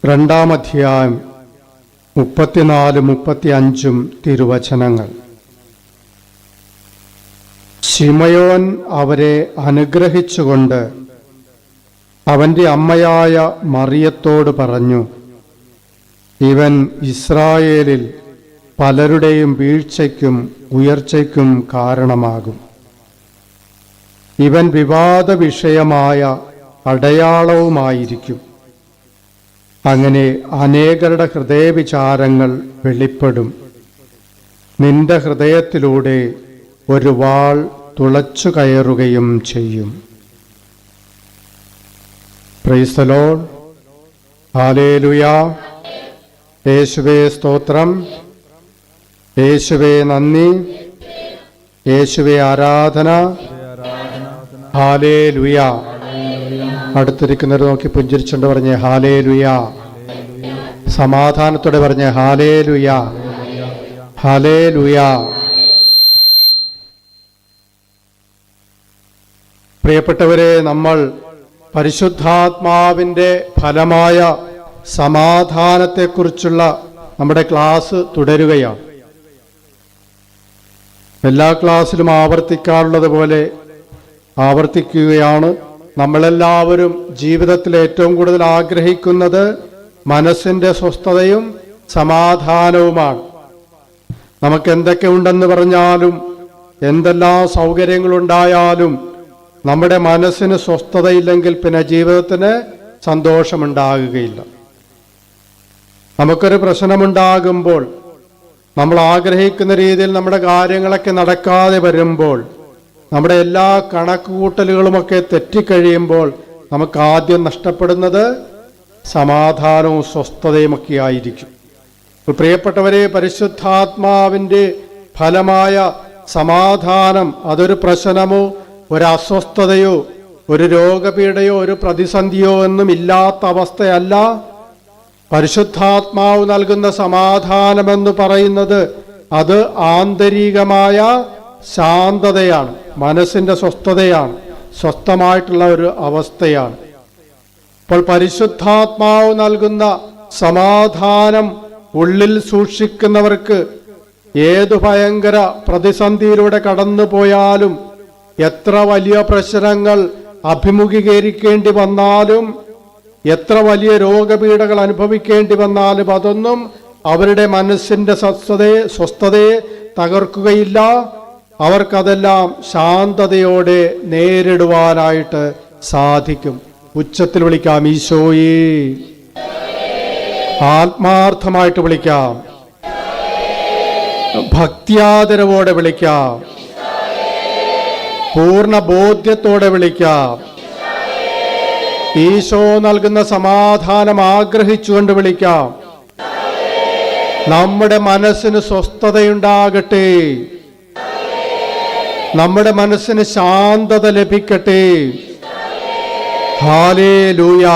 2-ാം അധ്യായം 34-35 തിരുവചനങ്ങൾ. ശിമയോൻ അവരെ അനുഗ്രഹിച്ചുകൊണ്ട് അവന്റെ അമ്മയായ മറിയത്തോട് പറഞ്ഞു, ഇവൻ ഇസ്രായേലിൽ പലരുടെയും വീഴ്ചയ്ക്കും ഉയർച്ചയ്ക്കും കാരണമാകും. ഇവൻ വിവാദ വിഷയമായ അടയാളവുമായിരിക്കും. അങ്ങനെ അനേകരുടെ ഹൃദയവിചാരങ്ങൾ വെളിപ്പെടും. നിന്റെ ഹൃദയത്തിലൂടെ ഒരു വാൾ തുളച്ചു കയറുകയും ചെയ്യും. Praise the Lord. ഹല്ലേലൂയ. യേശുവേ സ്തോത്രം, യേശുവേ നന്ദി, യേശുവേ ആരാധന. ഹല്ലേലൂയ. അടുത്തിരിക്കുന്നവർ നോക്കി പുഞ്ചിരിച്ചുകൊണ്ട് പറഞ്ഞേ ഹല്ലേലൂയ. സമാധാനത്തോടെ പറഞ്ഞേ ഹല്ലേലൂയ, ഹല്ലേലൂയ. പ്രിയപ്പെട്ടവരെ, നമ്മൾ പരിശുദ്ധാത്മാവിൻ്റെ ഫലമായ സമാധാനത്തെക്കുറിച്ചുള്ള നമ്മുടെ ക്ലാസ് തുടരുകയാണ്. എല്ലാ ക്ലാസ്സിലും ആവർത്തിക്കാറുള്ളത് പോലെ ആവർത്തിക്കുകയാണ്. നമ്മളെല്ലാവരും ജീവിതത്തിൽ ഏറ്റവും കൂടുതൽ ആഗ്രഹിക്കുന്നത് മനസ്സിൻ്റെ സ്വസ്ഥതയും സമാധാനവുമാണ്. നമുക്ക് എന്തൊക്കെ ഉണ്ടെന്ന് പറഞ്ഞാലും എന്തെല്ലാം സൗകര്യങ്ങളുണ്ടായാലും നമ്മുടെ മനസ്സിന് സ്വസ്ഥതയില്ലെങ്കിൽ പിന്നെ ജീവിതത്തിന് സന്തോഷമുണ്ടാകുകയില്ല. നമുക്കൊരു പ്രശ്നമുണ്ടാകുമ്പോൾ, നമ്മൾ ആഗ്രഹിക്കുന്ന രീതിയിൽ നമ്മുടെ കാര്യങ്ങളൊക്കെ നടക്കാതെ വരുമ്പോൾ, നമ്മുടെ എല്ലാ കണക്കുകൂട്ടലുകളുമൊക്കെ തെറ്റിക്കഴിയുമ്പോൾ നമുക്ക് ആദ്യം നഷ്ടപ്പെടുന്നത് സമാധാനവും സ്വസ്ഥതയുമൊക്കെ ആയിരിക്കും. പ്രിയപ്പെട്ടവരെ, പരിശുദ്ധാത്മാവിൻ്റെ ഫലമായ സമാധാനം അതൊരു പ്രശ്നമോ ഒരു അസ്വസ്ഥതയോ ഒരു രോഗപീഠയോ ഒരു പ്രതിസന്ധിയോ ഒന്നും ഇല്ലാത്ത അവസ്ഥയല്ല. പരിശുദ്ധാത്മാവ് നൽകുന്ന സമാധാനമെന്ന് പറയുന്നത് അത് ആന്തരികമായ ശാന്തതയാണ്, മനസ്സിൻ്റെ സ്വസ്ഥതയാണ്, സ്വസ്ഥമായിട്ടുള്ള ഒരു അവസ്ഥയാണ്. അപ്പോൾ പരിശുദ്ധാത്മാവ് നൽകുന്ന സമാധാനം ഉള്ളിൽ സൂക്ഷിക്കുന്നവർക്ക് ഏതു ഭയങ്കര പ്രതിസന്ധിയിലൂടെ കടന്നു പോയാലും, എത്ര വലിയ പ്രശ്നങ്ങൾ അഭിമുഖീകരിക്കേണ്ടി വന്നാലും, എത്ര വലിയ രോഗപീഠകൾ അനുഭവിക്കേണ്ടി വന്നാലും അതൊന്നും അവരുടെ മനസ്സിൻ്റെ സ്വസ്ഥതയെ തകർക്കുകയില്ല. അവർക്കതെല്ലാം ശാന്തതയോടെ നേരിടുവാനായിട്ട് സാധിക്കും. ഉച്ചത്തിൽ വിളിക്കാം ഈശോയേ, ആത്മാർത്ഥമായിട്ട് വിളിക്കാം, ഭക്ത്യാദരവോടെ വിളിക്കാം, പൂർണ്ണ ബോധ്യത്തോടെ വിളിക്കാം. ഈശോ നൽകുന്ന സമാധാനം ആഗ്രഹിച്ചുകൊണ്ട് വിളിക്കാം. നമ്മുടെ മനസ്സിന് സ്വസ്ഥതയുണ്ടാകട്ടെ, നമ്മുടെ മനസ്സിന് ശാന്തത ലഭിക്കട്ടെ. Hallelujah,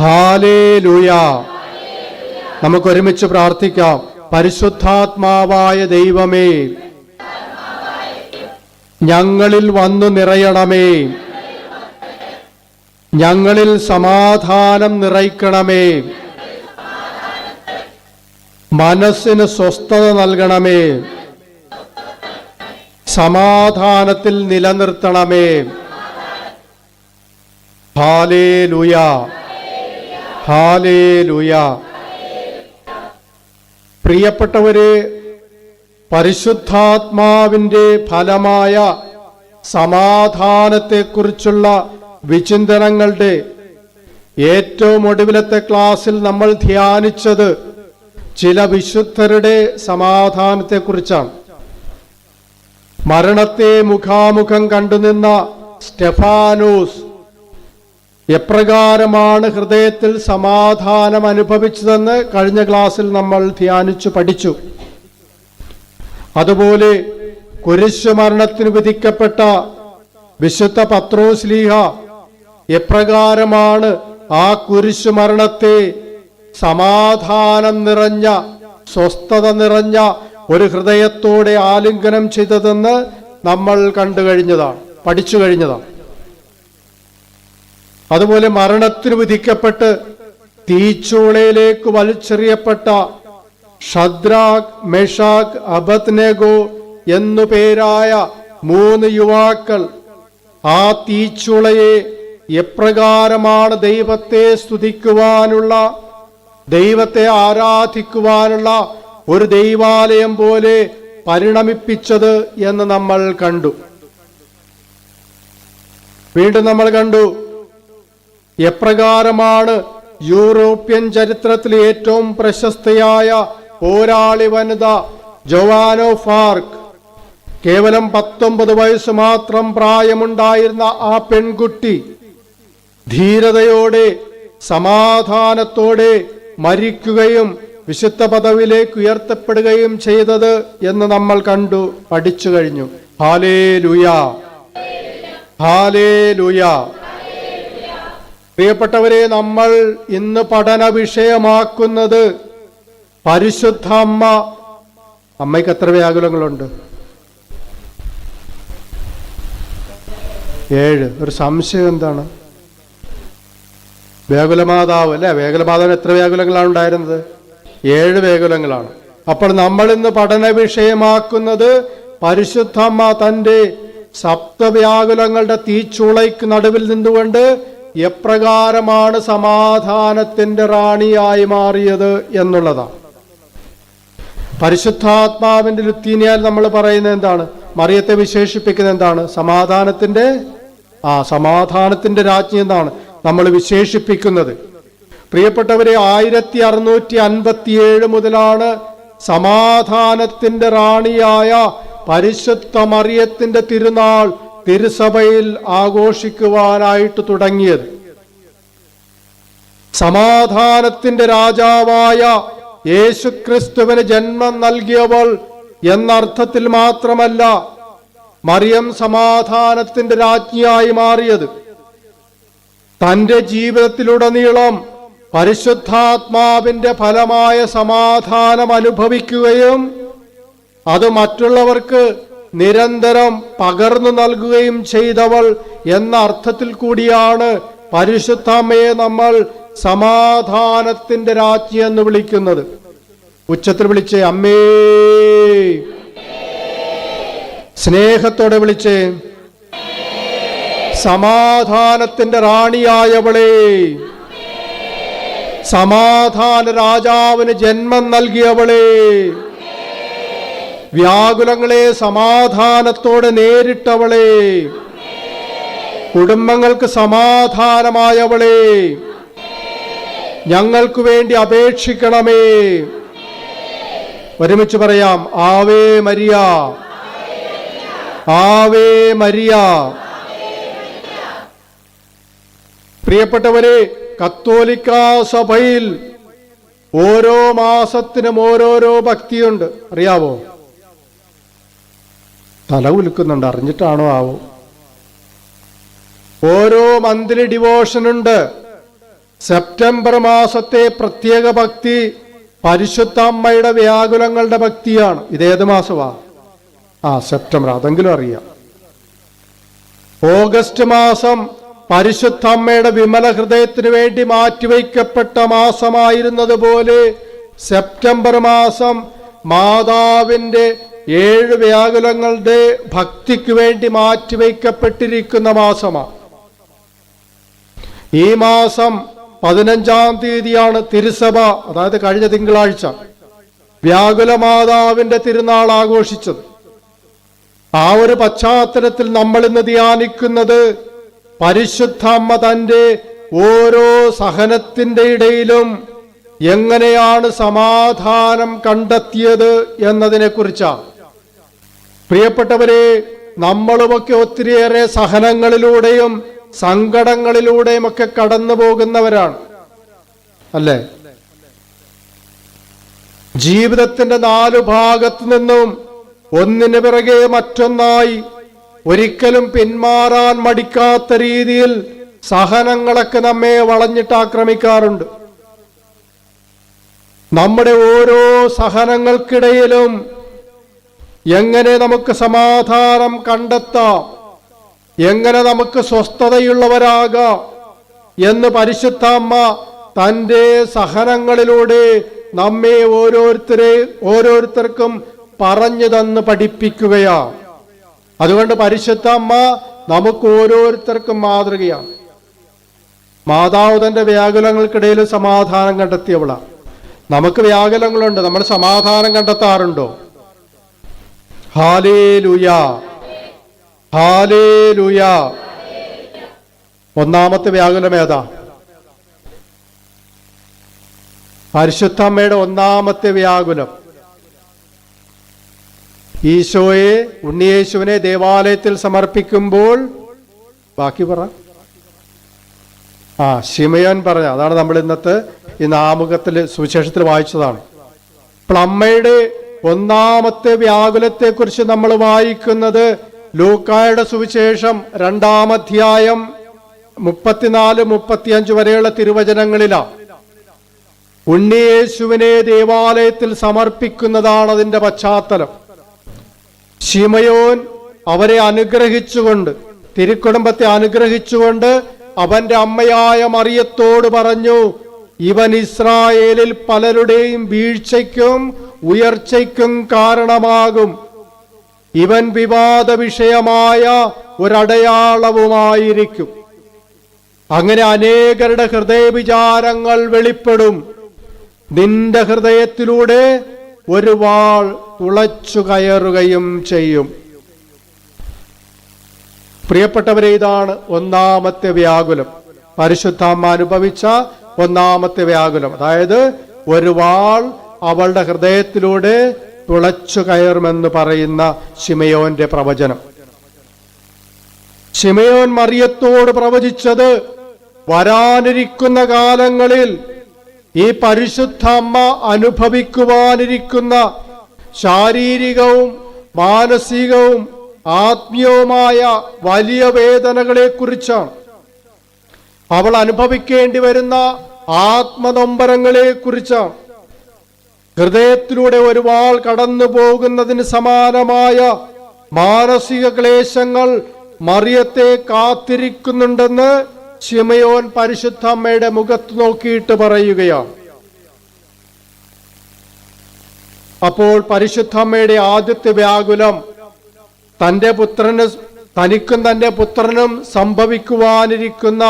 hallelujah. നമുക്കൊരുമിച്ച് പ്രാർത്ഥിക്കാം. പരിശുദ്ധാത്മാവായ ദൈവമേ, ഞങ്ങളിൽ വന്നു നിറയണമേ, ഞങ്ങളിൽ സമാധാനം നിറയ്ക്കണമേ, മനസ്സിന് സ്വസ്ഥത നൽകണമേ, സമാധാനത്തിൽ നിലനിർത്തണമേ. ഹല്ലേലൂയ, ഹല്ലേലൂയ. പ്രിയപ്പെട്ടവരെ, പരിശുദ്ധാത്മാവിൻ്റെ ഫലമായ സമാധാനത്തെക്കുറിച്ചുള്ള വിചിന്തനങ്ങളുടെ ഏറ്റവും ഒടുവിലത്തെ ക്ലാസ്സിൽ നമ്മൾ ധ്യാനിച്ചത് ചില വിശുദ്ധരുടെ സമാധാനത്തെക്കുറിച്ചാണ്. മരണത്തെ മുഖാമുഖം കണ്ടുനിന്ന സ്റ്റെഫാനോസ് എപ്രകാരമാണ് ഹൃദയത്തിൽ സമാധാനം അനുഭവിച്ചതെന്ന് കഴിഞ്ഞ ക്ലാസ്സിൽ നമ്മൾ ധ്യാനിച്ചു പഠിച്ചു. അതുപോലെ കുരിശുമരണത്തിന് വിധിക്കപ്പെട്ട വിശുദ്ധ പത്രോസ്ലീഹ എപ്രകാരമാണ് ആ കുരിശുമരണത്തെ സമാധാനം നിറഞ്ഞ സ്വസ്ഥത നിറഞ്ഞ ഒരു ഹൃദയത്തോടെ ആലിംഗനം ചെയ്തതെന്ന് നമ്മൾ കണ്ടു കഴിഞ്ഞതാണ്, പഠിച്ചു കഴിഞ്ഞതാണ്. അതുപോലെ മരണത്തിന് വിധിക്കപ്പെട്ട് തീച്ചൂളയിലേക്ക് വലിച്ചെറിയപ്പെട്ട ഷദ്രാക്, മെഷാക്, അബദ്നെഗോ എന്നു പേരായ 3 യുവാക്കൾ ആ തീച്ചൂളയെ എപ്രകാരമാണ് ദൈവത്തെ സ്തുതിക്കുവാനുള്ള, ദൈവത്തെ ആരാധിക്കുവാനുള്ള ഒരു ദൈവാലയം പോലെ പരിണമിപ്പിച്ചത് എന്ന് നമ്മൾ കണ്ടു. വീണ്ടും നമ്മൾ കണ്ടു എപ്രകാരമാണ് യൂറോപ്യൻ ചരിത്രത്തിലെ ഏറ്റവും പ്രശസ്തയായ പോരാളി വനിത ജോവാൻ ഓഫ് ആർക്ക്, കേവലം 19 വയസ്സ് മാത്രം പ്രായമുണ്ടായിരുന്ന ആ പെൺകുട്ടി ധീരതയോടെ സമാധാനത്തോടെ മരിക്കുകയും വിശുദ്ധ പദവിയിലേക്ക് ഉയർത്തപ്പെടുകയും ചെയ്തത് എന്ന് നമ്മൾ കണ്ടു, പഠിച്ചു കഴിഞ്ഞു. ഹല്ലേലൂയ, ഹല്ലേലൂയ. പ്രിയപ്പെട്ടവരെ, നമ്മൾ ഇന്ന് പഠന വിഷയമാക്കുന്നത് പരിശുദ്ധ അമ്മ. അമ്മയ്ക്ക് എത്ര വ്യാകുലങ്ങളുണ്ട്? 7. ഒരു സംശയം എന്താണ്? വ്യാകുലമാതാവ് അല്ലെ? വ്യാകുലമാതാവിന് എത്ര വ്യാകുലങ്ങളാണ് ഉണ്ടായിരുന്നത്? 7 വ്യാകുലങ്ങളാണ്. അപ്പോൾ നമ്മൾ ഇന്ന് പഠന വിഷയമാക്കുന്നത് പരിശുദ്ധ അമ്മ തൻ്റെ സപ്തവ്യാകുലങ്ങളുടെ തീച്ചൂളയ്ക്ക് നടുവിൽ നിന്നുകൊണ്ട് എപ്രകാരമാണ് സമാധാനത്തിന്റെ റാണിയായി മാറിയത് എന്നുള്ളതാണ്. പരിശുദ്ധാത്മാവിന്റെ ലുത്തീനിയാൽ നമ്മൾ പറയുന്നത് എന്താണ്? മറിയത്തെ വിശേഷിപ്പിക്കുന്നത് എന്താണ്? സമാധാനത്തിന്റെ രാജ്ഞി എന്നാണ് നമ്മൾ വിശേഷിപ്പിക്കുന്നത്. പ്രിയപ്പെട്ടവരെ, 1657 മുതലാണ് സമാധാനത്തിന്റെ റാണിയായ പരിശുദ്ധ മറിയത്തിന്റെ തിരുനാൾ തിരുസഭയിൽ ആഘോഷിക്കുവാനായിട്ട് തുടങ്ങിയത്. സമാധാനത്തിന്റെ രാജാവായ യേശുക്രിസ്തുവിന് ജന്മം നൽകിയവൾ എന്നർത്ഥത്തിൽ മാത്രമല്ല മറിയം സമാധാനത്തിന്റെ രാജ്ഞിയായി മാറിയത്. തന്റെ ജീവിതത്തിലുടനീളം പരിശുദ്ധാത്മാവിന്റെ ഫലമായ സമാധാനം അനുഭവിക്കുകയും അത് മറ്റുള്ളവർക്ക് നിരന്തരം പകർന്നു നൽകുകയും ചെയ്തവൾ എന്ന അർത്ഥത്തിൽ കൂടിയാണ് പരിശുദ്ധ അമ്മയെ നമ്മൾ സമാധാനത്തിന്റെ രാജ്ഞി എന്ന് വിളിക്കുന്നത്. ഉച്ചത്തിൽ വിളിച്ചേ, അമ്മേ. സ്നേഹത്തോടെ വിളിച്ചേ, സമാധാനത്തിന്റെ റാണിയായവളെ, സമാധാന രാജാവിന് ജന്മം നൽകിയവളെ, വ്യാകുലങ്ങളെ സമാധാനത്തോടെ നേരിട്ടവളെ, കുടുംബങ്ങൾക്ക് സമാധാനമായവളെ, ഞങ്ങൾക്ക് വേണ്ടി അപേക്ഷിക്കണമേ. ഒരുമിച്ച് പറയാം, ആവേ മരിയ, ആവേ മരിയ. പ്രിയപ്പെട്ടവരെ, കത്തോലിക്ക സഭയിൽ ഓരോ മാസത്തിനും ഓരോരോ ഭക്തിയുണ്ട്. അറിയാവോ? തല കുലുക്കുന്നുണ്ട്, അറിഞ്ഞിട്ടാണോ ആവോ? ഓരോ മന്ത്ലി ഡിവോഷൻ ഉണ്ട്. സെപ്റ്റംബർ മാസത്തെ പ്രത്യേക ഭക്തി പരിശുദ്ധ അമ്മയുടെ വ്യാകുലങ്ങളുടെ ഭക്തിയാണ്. ഇതേത് മാസമാ? സെപ്റ്റംബർ, അതെങ്കിലും അറിയാം. ഓഗസ്റ്റ് മാസം പരിശുദ്ധ അമ്മയുടെ വിമല ഹൃദയത്തിന് വേണ്ടി മാറ്റിവെക്കപ്പെട്ട മാസമായിരുന്നത് പോലെ സെപ്റ്റംബർ മാസം മാതാവിന്റെ 7 വ്യാകുലങ്ങളുടെ ഭക്തിക്ക് വേണ്ടി മാറ്റിവെക്കപ്പെട്ടിരിക്കുന്ന മാസമാണ്. ഈ മാസം 15-ാം തീയതിയാണ് തിരുസഭ, അതായത് കഴിഞ്ഞ തിങ്കളാഴ്ച, വ്യാകുല മാതാവിന്റെ തിരുനാൾ ആഘോഷിച്ചത്. ആ ഒരു പശ്ചാത്തലത്തിൽ നമ്മൾ ഇന്ന് ധ്യാനിക്കുന്നത് പരിശുദ്ധ അമ്മ തന്റെ ഓരോ സഹനത്തിന്റെ ഇടയിലും എങ്ങനെയാണ് സമാധാനം കണ്ടെത്തിയത് എന്നതിനെ കുറിച്ചാണ്. പ്രിയപ്പെട്ടവരെ, നമ്മളുമൊക്കെ ഒത്തിരിയേറെ സഹനങ്ങളിലൂടെയും സങ്കടങ്ങളിലൂടെയും ഒക്കെ കടന്നു പോകുന്നവരാണ്, അല്ലേ? ജീവിതത്തിന്റെ 4 ഭാഗത്തു നിന്നും ഒന്നിനു പിറകെ മറ്റൊന്നായി ഒരിക്കലും പിന്മാറാൻ മടിക്കാത്ത രീതിയിൽ സഹനങ്ങളൊക്കെ നമ്മെ വളഞ്ഞിട്ട് ആക്രമിക്കാറുണ്ട്. നമ്മുടെ ഓരോ സഹനങ്ങൾക്കിടയിലും എങ്ങനെ നമുക്ക് സമാധാനം കണ്ടെത്താം, എങ്ങനെ നമുക്ക് സ്വസ്ഥതയുള്ളവരാകാം, എന്ന് പരിശുദ്ധ അമ്മ തൻ്റെ സഹനങ്ങളിലൂടെ നമ്മെ ഓരോരുത്തർക്കും പറഞ്ഞു തന്ന് പഠിപ്പിക്കുകയാണ്. അതുകൊണ്ട് പരിശുദ്ധ അമ്മ നമുക്ക് ഓരോരുത്തർക്കും മാതൃകയാണ്. മാതാവ് തന്റെ വ്യാകുലങ്ങൾക്കിടയിൽ സമാധാനം കണ്ടെത്തിയവളാണ്. നമുക്ക് വ്യാകുലങ്ങളുണ്ട്, നമ്മൾ സമാധാനം കണ്ടെത്താറുണ്ടോ? Hallelujah, hallelujah. ഒന്നാമത്തെ വ്യാകുലം ഏതാ? പരിശുദ്ധ അമ്മയുടെ ഒന്നാമത്തെ വ്യാകുലം ഈശോയെ, ഉണ്ണിയേശുവിനെ ദേവാലയത്തിൽ സമർപ്പിക്കുമ്പോൾ, ബാക്കി പറ. ശിമയോൻ പറഞ്ഞ, അതാണ് നമ്മൾ ഈ ആമുഖത്തിൽ സുവിശേഷത്തിൽ വായിച്ചതാണ്. അപ്പോൾ അമ്മയുടെ ഒന്നാമത്തെ വ്യാകുലത്തെ കുറിച്ച് നമ്മൾ വായിക്കുന്നത് ലൂക്കായുടെ സുവിശേഷം 2-ാം അധ്യായം 34-35 വരെയുള്ള തിരുവചനങ്ങളിലാണ്. ഉണ്ണിയേശുവിനെ ദേവാലയത്തിൽ സമർപ്പിക്കുന്നതാണ് അതിന്റെ പശ്ചാത്തലം. ശിമയോൻ അവരെ അനുഗ്രഹിച്ചുകൊണ്ട്, തിരുക്കുടുംബത്തെ അനുഗ്രഹിച്ചുകൊണ്ട് അവന്റെ അമ്മയായ മറിയത്തോട് പറഞ്ഞു, ഇവൻ ഇസ്രായേലിൽ പലരുടെയും വീഴ്ചയ്ക്കും ഉയർച്ചയ്ക്കും കാരണമാകും. ഇവൻ വിവാദ വിഷയമായ ഒരടയാളവുമായിരിക്കും. അങ്ങനെ അനേകരുടെ ഹൃദയവിചാരങ്ങൾ വെളിപ്പെടും. നിന്റെ ഹൃദയത്തിലൂടെ ഒരു വാൾ തുളച്ചു കയറുകയും ചെയ്യും. പ്രിയപ്പെട്ടവരെ, ഇതാണ് ഒന്നാമത്തെ വ്യാകുലം, പരിശുദ്ധ അമ്മ അനുഭവിച്ച ഒന്നാമത്തെ വ്യാകുലം. അതായത് ഒരു വാൾ അവളുടെ ഹൃദയത്തിലൂടെ തുളച്ചു കയറുമെന്ന് പറയുന്ന ശിമയോന്റെ പ്രവചനം. ശിമയോൻ മറിയത്തോട് പ്രവചിച്ചത് വരാനിരിക്കുന്ന കാലങ്ങളിൽ ഈ പരിശുദ്ധ അമ്മ അനുഭവിക്കുവാനിരിക്കുന്ന ശാരീരികവും മാനസികവും ആത്മീയവുമായ വലിയ വേദനകളെ കുറിച്ചാണ്. അവൾ അനുഭവിക്കേണ്ടി വരുന്ന ആത്മനൊമ്പരങ്ങളെ കുറിച്ചാണ്. ഹൃദയത്തിലൂടെ ഒരു വാൾ കടന്നു പോകുന്നതിന് സമാനമായ മാനസിക ക്ലേശങ്ങൾ മറിയത്തെ കാത്തിരിക്കുന്നുണ്ടെന്ന് ശിമയോൻ പരിശുദ്ധ അമ്മയുടെ മുഖത്ത് നോക്കിയിട്ട് പറയുകയാണ്. അപ്പോൾ പരിശുദ്ധ അമ്മയുടെ ആദ്യത്തെ വ്യാകുലം തനിക്കും തന്റെ പുത്രനും സംഭവിക്കുവാനിരിക്കുന്ന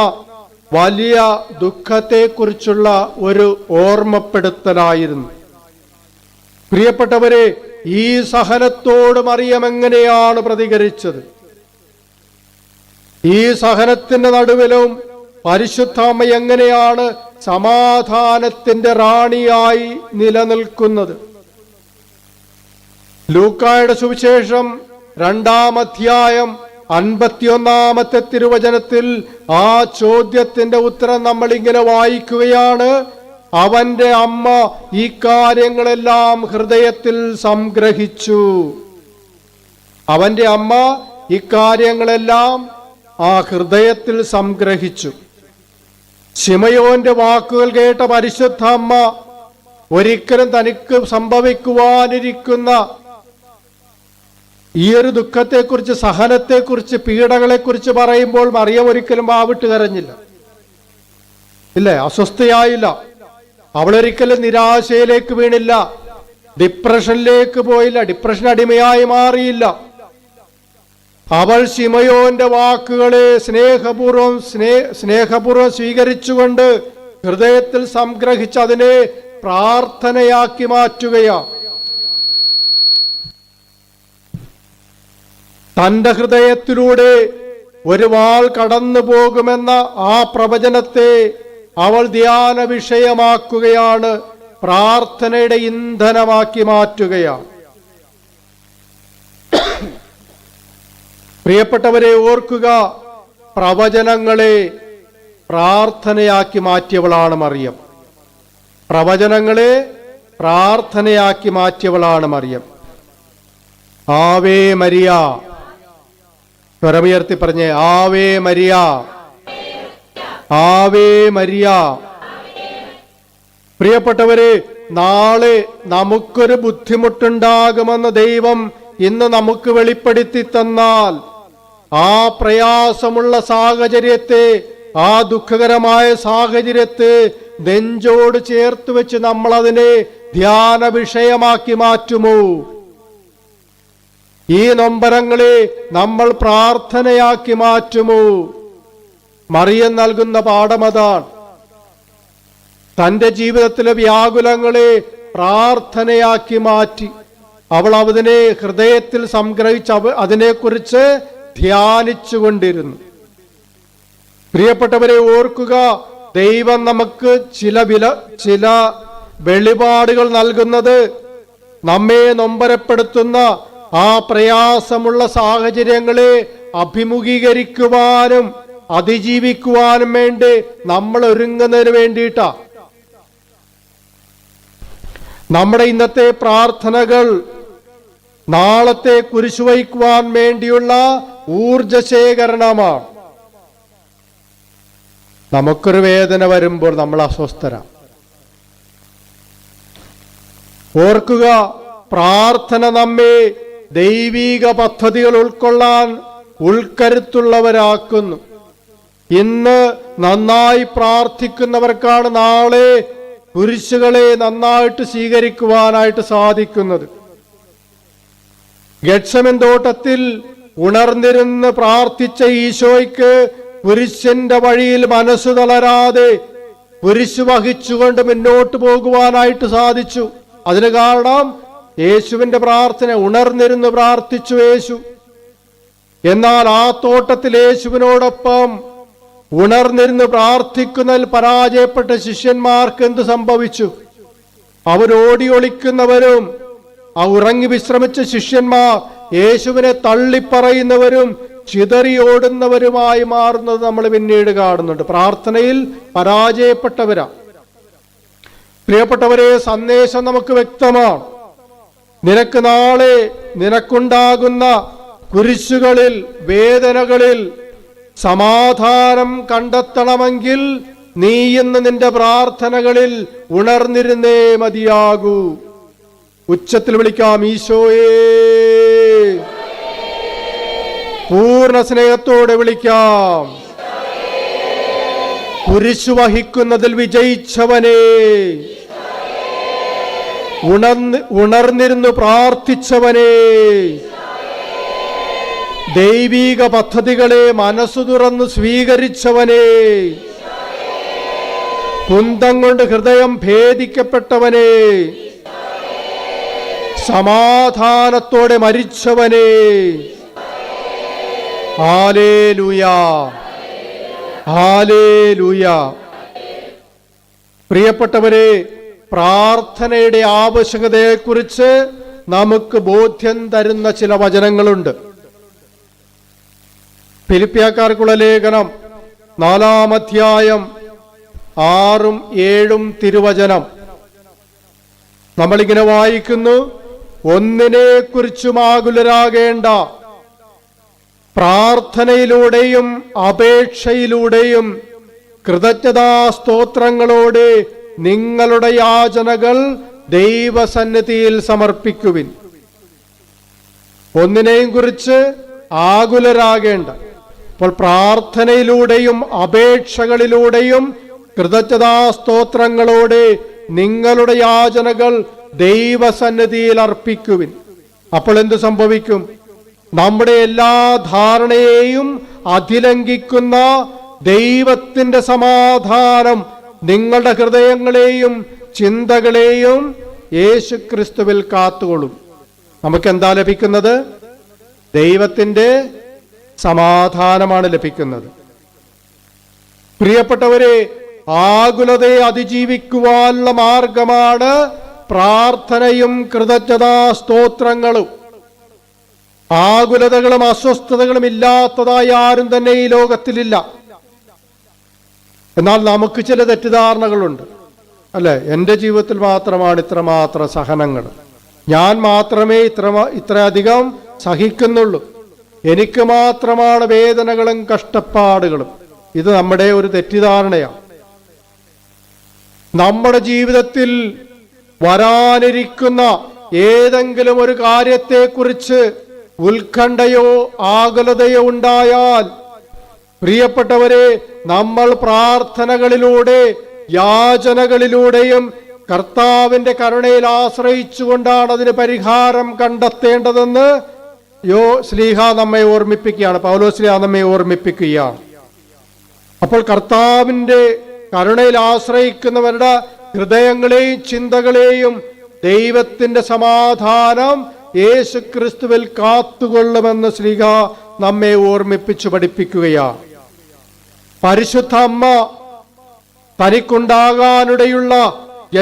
വലിയ ദുഃഖത്തെക്കുറിച്ചുള്ള ഒരു ഓർമ്മപ്പെടുത്തലായിരുന്നു. പ്രിയപ്പെട്ടവരെ, ഈ സഹനത്തോട് മറിയം എങ്ങനെയാണ് പ്രതികരിച്ചത്? ഈ സഹനത്തിന്റെ നടുവിലും പരിശുദ്ധ അമ്മ എങ്ങനെയാണ് സമാധാനത്തിന്റെ റാണിയായി നിലനിൽക്കുന്നത്? ലൂക്കായുടെ സുവിശേഷം 2-ാം അധ്യായം 51-ാമത്തെ തിരുവചനത്തിൽ ആ ചോദ്യത്തിന്റെ ഉത്തരം നമ്മൾ ഇങ്ങനെ വായിക്കുകയാണ്. അവന്റെ അമ്മ ഈ കാര്യങ്ങളെല്ലാം ഹൃദയത്തിൽ സംഗ്രഹിച്ചു. അവന്റെ അമ്മ ഇക്കാര്യങ്ങളെല്ലാം ആ ഹൃദയത്തിൽ സംഗ്രഹിച്ചു. ശിമയോന്റെ വാക്കുകൾ കേട്ട പരിശുദ്ധ അമ്മ ഒരിക്കലും തനിക്ക് സംഭവിക്കുവാനിരിക്കുന്ന ഈ ഒരു ദുഃഖത്തെക്കുറിച്ച്, സഹനത്തെക്കുറിച്ച്, പീഡകളെക്കുറിച്ച് പറയുമ്പോൾ മറിയം ഒരിക്കലും വാവിട്ട് കരഞ്ഞില്ല, ഇല്ലേ? അസ്വസ്ഥയായില്ല. അവളൊരിക്കലും നിരാശയിലേക്ക് വീണില്ല, ഡിപ്രഷനിലേക്ക് പോയില്ല, ഡിപ്രഷൻ അടിമയായി മാറിയില്ല. അവൾ ശിമയോന്റെ വാക്കുകളെ സ്നേഹപൂർവം സ്വീകരിച്ചുകൊണ്ട് ഹൃദയത്തിൽ സംഗ്രഹിച്ച് അതിനെ പ്രാർത്ഥനയാക്കി മാറ്റുകയാണ്. തന്റെ ഹൃദയത്തിലൂടെ ഒരു വാൾ കടന്നു പോകുമെന്ന ആ പ്രവചനത്തെ അവൾ ധ്യാന വിഷയമാക്കുകയാണ്, പ്രാർത്ഥനയുടെ ഇന്ധനമാക്കി മാറ്റുകയാണ്. പ്രിയപ്പെട്ടവരെ, ഓർക്കുക, പ്രവചനങ്ങളെ പ്രാർത്ഥനയാക്കി മാറ്റിയവളാണ് മറിയം. പ്രവചനങ്ങളെ പ്രാർത്ഥനയാക്കി മാറ്റിയവളാണ് മറിയം. ആവേ മരിയ, സ്വരമുയർത്തി പറഞ്ഞേ, ആവേ മരിയ, ആവേ മരിയ. പ്രിയപ്പെട്ടവരെ, നാളെ നമുക്കൊരു ബുദ്ധിമുട്ടുണ്ടാകുമെന്ന് ദൈവം ഇന്ന് നമുക്ക് വെളിപ്പെടുത്തി തന്നാൽ ആ പ്രയാസമുള്ള സാഹചര്യത്തെ ആ ദുഃഖകരമായ സാഹചര്യത്തെ നെഞ്ചോട് ചേർത്ത് വെച്ച് നമ്മൾ അതിനെ ധ്യാന വിഷയമാക്കി മാറ്റുമോ? ഈ നൊമ്പരങ്ങളെ നമ്മൾ പ്രാർത്ഥനയാക്കി മാറ്റുമോ? മറിയം നൽകുന്ന പാഠമതാണ്. തന്റെ ജീവിതത്തിലെ വ്യാകുലങ്ങളെ പ്രാർത്ഥനയാക്കി മാറ്റി അവൾ അതിനെ ഹൃദയത്തിൽ സംഗ്രഹിച്ച് അതിനെക്കുറിച്ച് ധ്യാനിച്ചുകൊണ്ടിരുന്നു. പ്രിയപ്പെട്ടവരെ, ഓർക്കുക, ദൈവം നമുക്ക് ചില വെളിപാടുകൾ നൽകുന്നത് നമ്മെ നൊമ്പരപ്പെടുത്തുന്ന ആ പ്രയാസമുള്ള സാഹചര്യങ്ങളെ അഭിമുഖീകരിക്കുവാനും അതിജീവിക്കുവാനും വേണ്ടി നമ്മൾ ഒരുങ്ങുന്നതിന് വേണ്ടിയിട്ടാ. നമ്മുടെ ഇന്നത്തെ പ്രാർത്ഥനകൾ നാളത്തെ കുരിശുവഹിക്കുവാൻ വേണ്ടിയുള്ള ഊർജശേഖരണമാണ്. നമുക്കൊരു വേദന വരുമ്പോൾ നമ്മൾ അസ്വസ്ഥരാണ്. ഓർക്കുക, പ്രാർത്ഥന നമ്മെ ദൈവിക പദ്ധതികൾ ഉൾക്കൊള്ളാൻ ഉൾക്കരുത്തുള്ളവരാക്കുന്നു. ഇന്ന് നന്നായി പ്രാർത്ഥിക്കുന്നവർക്കാണ് നാളെ കുരിശുകളെ നന്നായിട്ട് സ്വീകരിക്കുവാനായിട്ട് സാധിക്കുന്നത്. ഗെത്സമൻ തോട്ടത്തിൽ ഉണർന്നിരുന്ന് പ്രാർത്ഥിച്ച ഈശോയ്ക്ക് കുരിശിന്റെ വഴിയിൽ മനസ്സു തളരാതെ കുരിശ് വഹിച്ചുകൊണ്ട് മുന്നോട്ട് പോകുവാനായിട്ട് സാധിച്ചു. അതിന് കാരണം യേശുവിന്റെ പ്രാർത്ഥന. ഉണർന്നിരുന്ന് പ്രാർത്ഥിച്ചു യേശു. എന്നാൽ ആ തോട്ടത്തിൽ യേശുവിനോടൊപ്പം ഉണർന്നിരുന്ന് പ്രാർത്ഥിക്കുന്നതിൽ പരാജയപ്പെട്ട ശിഷ്യന്മാർക്ക് എന്ത് സംഭവിച്ചു? അവരോടി ഒളിക്കുന്നവരും ആ ഉറങ്ങി വിശ്രമിച്ച ശിഷ്യന്മാർ യേശുവിനെ തള്ളിപ്പറയുന്നവരും ചിതറിയോടുന്നവരുമായി മാറുന്നത് നമ്മൾ പിന്നീട് കാണുന്നുണ്ട്. പ്രാർത്ഥനയിൽ പരാജയപ്പെട്ടവരാ. പ്രിയപ്പെട്ടവരെ, സന്ദേശം നമുക്ക് വ്യക്തമാണ്. നിനക്ക് നാളെ നിനക്കുണ്ടാകുന്ന കുരിശുകളിൽ, വേദനകളിൽ സമാധാനം കണ്ടെത്തണമെങ്കിൽ നീ ഇന്ന് നിന്റെ പ്രാർത്ഥനകളിൽ ഉണർന്നിരുന്നേ മതിയാകൂ. ഉച്ചത്തിൽ വിളിക്കാം, ഈശോയേ. പൂർണ്ണ സ്നേഹത്തോടെ വിളിക്കാം, കുരിശു വഹിക്കുന്നതിൽ വിജയിച്ചവനെ. ഉണർന്നിരുന്നു പ്രാർത്ഥിച്ചവനെ. ദൈവിക പദ്ധതികളെ മനസ്സു തുറന്ന് സ്വീകരിച്ചവനെ. കുന്തം കൊണ്ട് ഹൃദയം ഭേദിക്കപ്പെട്ടവനെ. സമാധാനത്തോടെ മരിച്ചവനെ. ഹല്ലേലൂയ, ഹല്ലേലൂയ. പ്രിയപ്പെട്ടവരെ, പ്രാർത്ഥനയുടെ ആവശ്യകതയെക്കുറിച്ച് നമുക്ക് ബോധ്യം തരുന്ന ചില വചനങ്ങളുണ്ട്. ഫിലിപ്പിയക്കാർക്കുള്ള ലേഖനം 4-ാം അധ്യായം 6-7 തിരുവചനം നമ്മളിങ്ങനെ വായിക്കുന്നു. ഒന്നിനെ കുറിച്ചും ആകുലരാകേണ്ട, പ്രാർത്ഥനയിലൂടെയും അപേക്ഷയിലൂടെയും കൃതജ്ഞതാസ്തോത്രങ്ങളോടെ നിങ്ങളുടെ യാചനകൾ ദൈവസന്നിധിയിൽ സമർപ്പിക്കുവിൻ. ഒന്നിനെയും കുറിച്ച് ആകുലരാകേണ്ട. അപ്പോൾ പ്രാർത്ഥനയിലൂടെയും അപേക്ഷകളിലൂടെയും കൃതജ്ഞതാസ്തോത്രങ്ങളോടെ നിങ്ങളുടെ യാചനകൾ ദൈവസന്നിധിയിൽ അർപ്പിക്കുവിൻ. അപ്പോൾ എന്ത് സംഭവിക്കും? നമ്മുടെ എല്ലാ ധാരണയെയും അതിലംഘിക്കുന്ന ദൈവത്തിന്റെ സമാധാനം നിങ്ങളുടെ ഹൃദയങ്ങളെയും ചിന്തകളെയും യേശുക്രിസ്തുവിൽ കാത്തുകൊള്ളും. നമുക്കെന്താ ലഭിക്കുന്നത്? ദൈവത്തിന്റെ സമാധാനമാണ് ലഭിക്കുന്നത്. പ്രിയപ്പെട്ടവരെ, ആകുലതയെ അതിജീവിക്കുവാനുള്ള മാർഗമാണ് പ്രാർത്ഥനയും കൃതജ്ഞതാ സ്തോത്രങ്ങളും. ആകുലതകളും അസ്വസ്ഥതകളും ഇല്ലാത്തതായി ആരും തന്നെ ഈ ലോകത്തിലില്ല. എന്നാൽ നമുക്ക് ചില തെറ്റിദ്ധാരണകളുണ്ട്, അല്ലെ? എൻ്റെ ജീവിതത്തിൽ മാത്രമാണ് ഇത്രമാത്രം സഹനങ്ങൾ, ഞാൻ മാത്രമേ ഇത്രയധികം സഹിക്കുന്നുള്ളൂ, എനിക്ക് മാത്രമാണ് വേദനകളും കഷ്ടപ്പാടുകളും. ഇത് നമ്മുടെ ഒരു തെറ്റിദ്ധാരണയാണ്. നമ്മുടെ ജീവിതത്തിൽ വരാനിരിക്കുന്ന ഏതെങ്കിലും ഒരു കാര്യത്തെക്കുറിച്ച് ഉത്കണ്ഠയോ ആകുലതയോ ഉണ്ടായാൽ, പ്രിയപ്പെട്ടവരെ, നമ്മൾ പ്രാർത്ഥനകളിലൂടെ യാചനകളിലൂടെയും കർത്താവിന്റെ കരുണയിൽ ആശ്രയിച്ചുകൊണ്ടാണ് അതിന് പരിഹാരം കണ്ടെത്തേണ്ടതെന്ന് ശ്ലീഹ നമ്മെ ഓർമ്മിപ്പിക്കുകയാണ്, പൗലോസ് ശ്ലീഹ നമ്മെ ഓർമ്മിപ്പിക്കുകയാണ്. അപ്പോൾ കർത്താവിന്റെ കരുണയിൽ ആശ്രയിക്കുന്നവരുടെ ഹൃദയങ്ങളെയും ചിന്തകളെയും ദൈവത്തിന്റെ സമാധാനം യേശുക്രിസ്തുവിൽ കാത്തുകൊള്ളുമെന്ന് ശ്ലീഹ നമ്മെ ഓർമ്മിപ്പിച്ചു പഠിപ്പിക്കുകയാണ്. പരിശുദ്ധ അമ്മ തനിക്കുണ്ടാകാനിടയുള്ള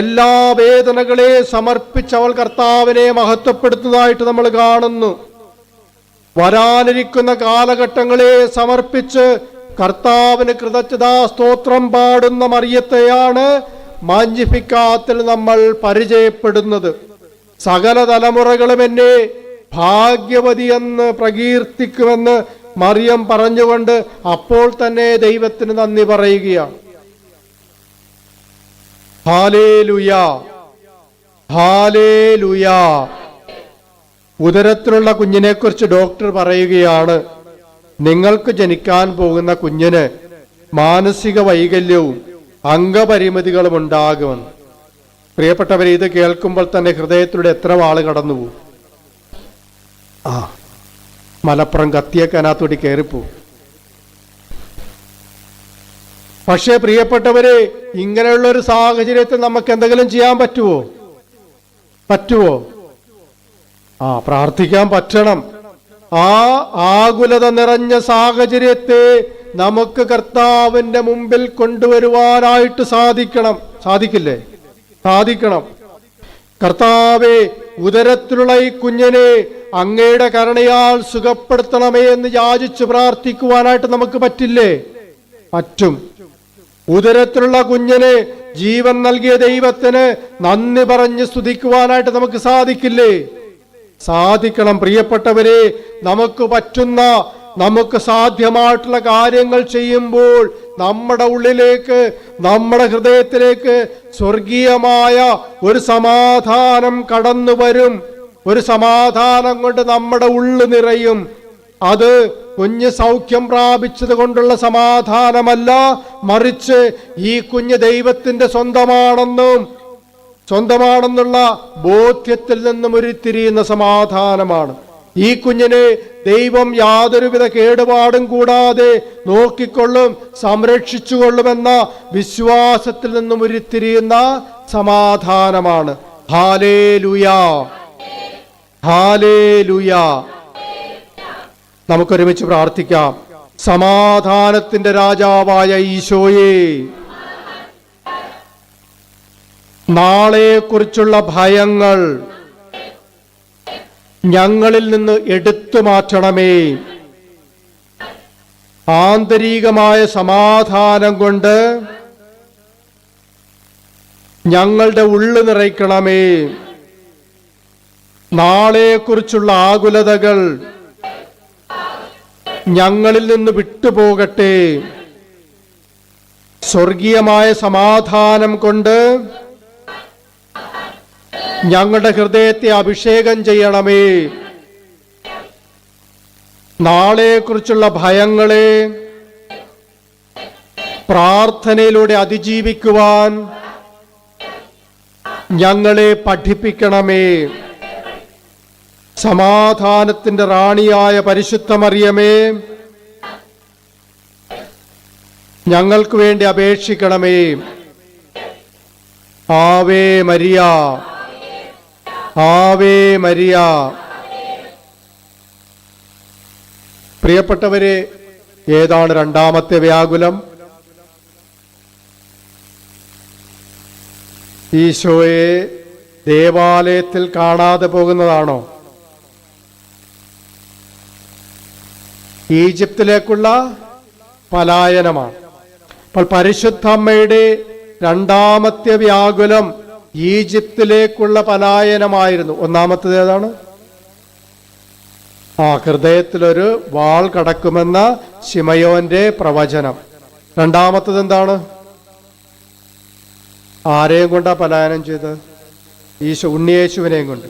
എല്ലാ വേദനകളെ സമർപ്പിച്ച് അവൾ കർത്താവിനെ മഹത്വപ്പെടുത്തുന്നതായിട്ട് നമ്മൾ കാണുന്നു. വരാനിരിക്കുന്ന കാലഘട്ടങ്ങളെ സമർപ്പിച്ച് കർത്താവിന് കൃതജ്ഞതാ സ്തോത്രം പാടുന്ന മറിയത്തെയാണ് മാഗ്നിഫിക്കാത്തിൽ നമ്മൾ പരിചയപ്പെടുന്നത്. സകല തലമുറകളും എന്നെ ഭാഗ്യവതി എന്ന് പ്രകീർത്തിക്കുമെന്ന് മറിയം പറഞ്ഞുകൊണ്ട് അപ്പോൾ തന്നെ ദൈവത്തിന് നന്ദി പറയുകയാണ്. Hallelujah, hallelujah. ഉദരത്തിലുള്ള കുഞ്ഞിനെ കുറിച്ച് ഡോക്ടർ പറയുകയാണ്, നിങ്ങൾക്ക് ജനിക്കാൻ പോകുന്ന കുഞ്ഞിന് മാനസിക വൈകല്യവും അംഗപരിമിതികളും ഉണ്ടാകുമെന്ന്. പ്രിയപ്പെട്ടവരെ, ഇത് കേൾക്കുമ്പോൾ തന്നെ ഹൃദയത്തിലൂടെ എത്ര വാള് കടന്നുപോകും. മലപ്പുറം കത്തിയേക്കാനകത്തോടി കയറിപ്പോവും. പക്ഷേ പ്രിയപ്പെട്ടവരെ, ഇങ്ങനെയുള്ള ഒരു സാഹചര്യത്തിൽ നമുക്ക് എന്തെങ്കിലും ചെയ്യാൻ പറ്റുമോ? പ്രാർത്ഥിക്കാൻ പറ്റണം. ആ ആകുലത നിറഞ്ഞ സാഹചര്യത്തെ നമുക്ക് കർത്താവിന്റെ മുമ്പിൽ കൊണ്ടുവരുവാനായിട്ട് സാധിക്കില്ലേ? സാധിക്കണം. കർത്താവേ, ഉദരത്തിലുള്ള ഈ കുഞ്ഞിനെ അങ്ങയുടെ കരുണയാൽ സുഖപ്പെടുത്തണമേ എന്ന് യാചിച്ച് പ്രാർത്ഥിക്കുവാനായിട്ട് നമുക്ക് പറ്റില്ലേ? പറ്റും. ഉദരത്തിലുള്ള കുഞ്ഞിന് ജീവൻ നൽകിയ ദൈവത്തിന് നന്ദി പറഞ്ഞ് സ്തുതിക്കുവാനായിട്ട് നമുക്ക് സാധിക്കില്ലേ? സാധിക്കണം. പ്രിയപ്പെട്ടവരെ, നമുക്ക് പറ്റുന്ന, നമുക്ക് സാധ്യമായിട്ടുള്ള കാര്യങ്ങൾ ചെയ്യുമ്പോൾ നമ്മുടെ ഉള്ളിലേക്ക്, നമ്മുടെ ഹൃദയത്തിലേക്ക് സ്വർഗീയമായ ഒരു സമാധാനം കടന്നു വരും. ഒരു സമാധാനം കൊണ്ട് നമ്മുടെ ഉള്ളു നിറയും. അത് കുഞ്ഞ് സൗഖ്യം പ്രാപിച്ചത് കൊണ്ടുള്ള സമാധാനമല്ല, മറിച്ച് ഈ കുഞ്ഞ് ദൈവത്തിന്റെ സ്വന്തമാണെന്നുള്ള ബോധ്യത്തിൽ നിന്നും ഉരുത്തിരിയുന്ന സമാധാനമാണ്. ഈ കുഞ്ഞിനെ ദൈവം യാതൊരുവിധ കേടുപാടും കൂടാതെ നോക്കിക്കൊള്ളും, സംരക്ഷിച്ചുകൊള്ളുമെന്ന വിശ്വാസത്തിൽ നിന്നും ഉരുത്തിരിയുന്ന സമാധാനമാണ്. Hallelujah, hallelujah. നമുക്കൊരുമിച്ച് പ്രാർത്ഥിക്കാം. സമാധാനത്തിന്റെ രാജാവായ ഈശോയെ, നാളെക്കുറിച്ചുള്ള ഭയങ്ങൾ ഞങ്ങളിൽ നിന്ന് എടുത്തു മാറ്റണമേ. ആന്തരികമായ സമാധാനം കൊണ്ട് ഞങ്ങളുടെ ഉള്ളു നിറയ്ക്കണമേ. നാളെക്കുറിച്ചുള്ള ആകുലതകൾ ഞങ്ങളിൽ നിന്ന് വിട്ടുപോകട്ടെ. സ്വർഗീയമായ സമാധാനം കൊണ്ട് ഞങ്ങളുടെ ഹൃദയത്തെ അഭിഷേകം ചെയ്യണമേ. നാളെക്കുറിച്ചുള്ള ഭയങ്ങളെ പ്രാർത്ഥനയിലൂടെ അതിജീവിക്കുവാൻ ഞങ്ങളെ പഠിപ്പിക്കണമേ. സമാധാനത്തിന്റെ റാണിയായ പരിശുദ്ധ മറിയമേ, ഞങ്ങൾക്ക് വേണ്ടി അപേക്ഷിക്കണമേ. Ave Maria, Ave Maria. പ്രിയപ്പെട്ടവരെ, ഏതാണ് രണ്ടാമത്തെ വ്യാകുലം? ഈശോയെ ദേവാലയത്തിൽ കാണാതെ പോകുന്നതാണോ? ഈജിപ്തിലേക്കുള്ള പലായനമാണ്. അപ്പോൾ പരിശുദ്ധ അമ്മയുടെ രണ്ടാമത്തെ വ്യാകുലം ഈജിപ്തിലേക്കുള്ള പലായനമായിരുന്നു. ഒന്നാമത്തേത് ഏതാണ്? ഹൃദയത്തിലൊരു വാൾ കടക്കുമെന്ന ശിമയോന്റെ പ്രവചനം. രണ്ടാമത്തത് എന്താണ്? ആരെയും കൊണ്ടാ പലായനം ചെയ്ത്? ഉണ്ണിയേശുവിനെയും കൊണ്ട്.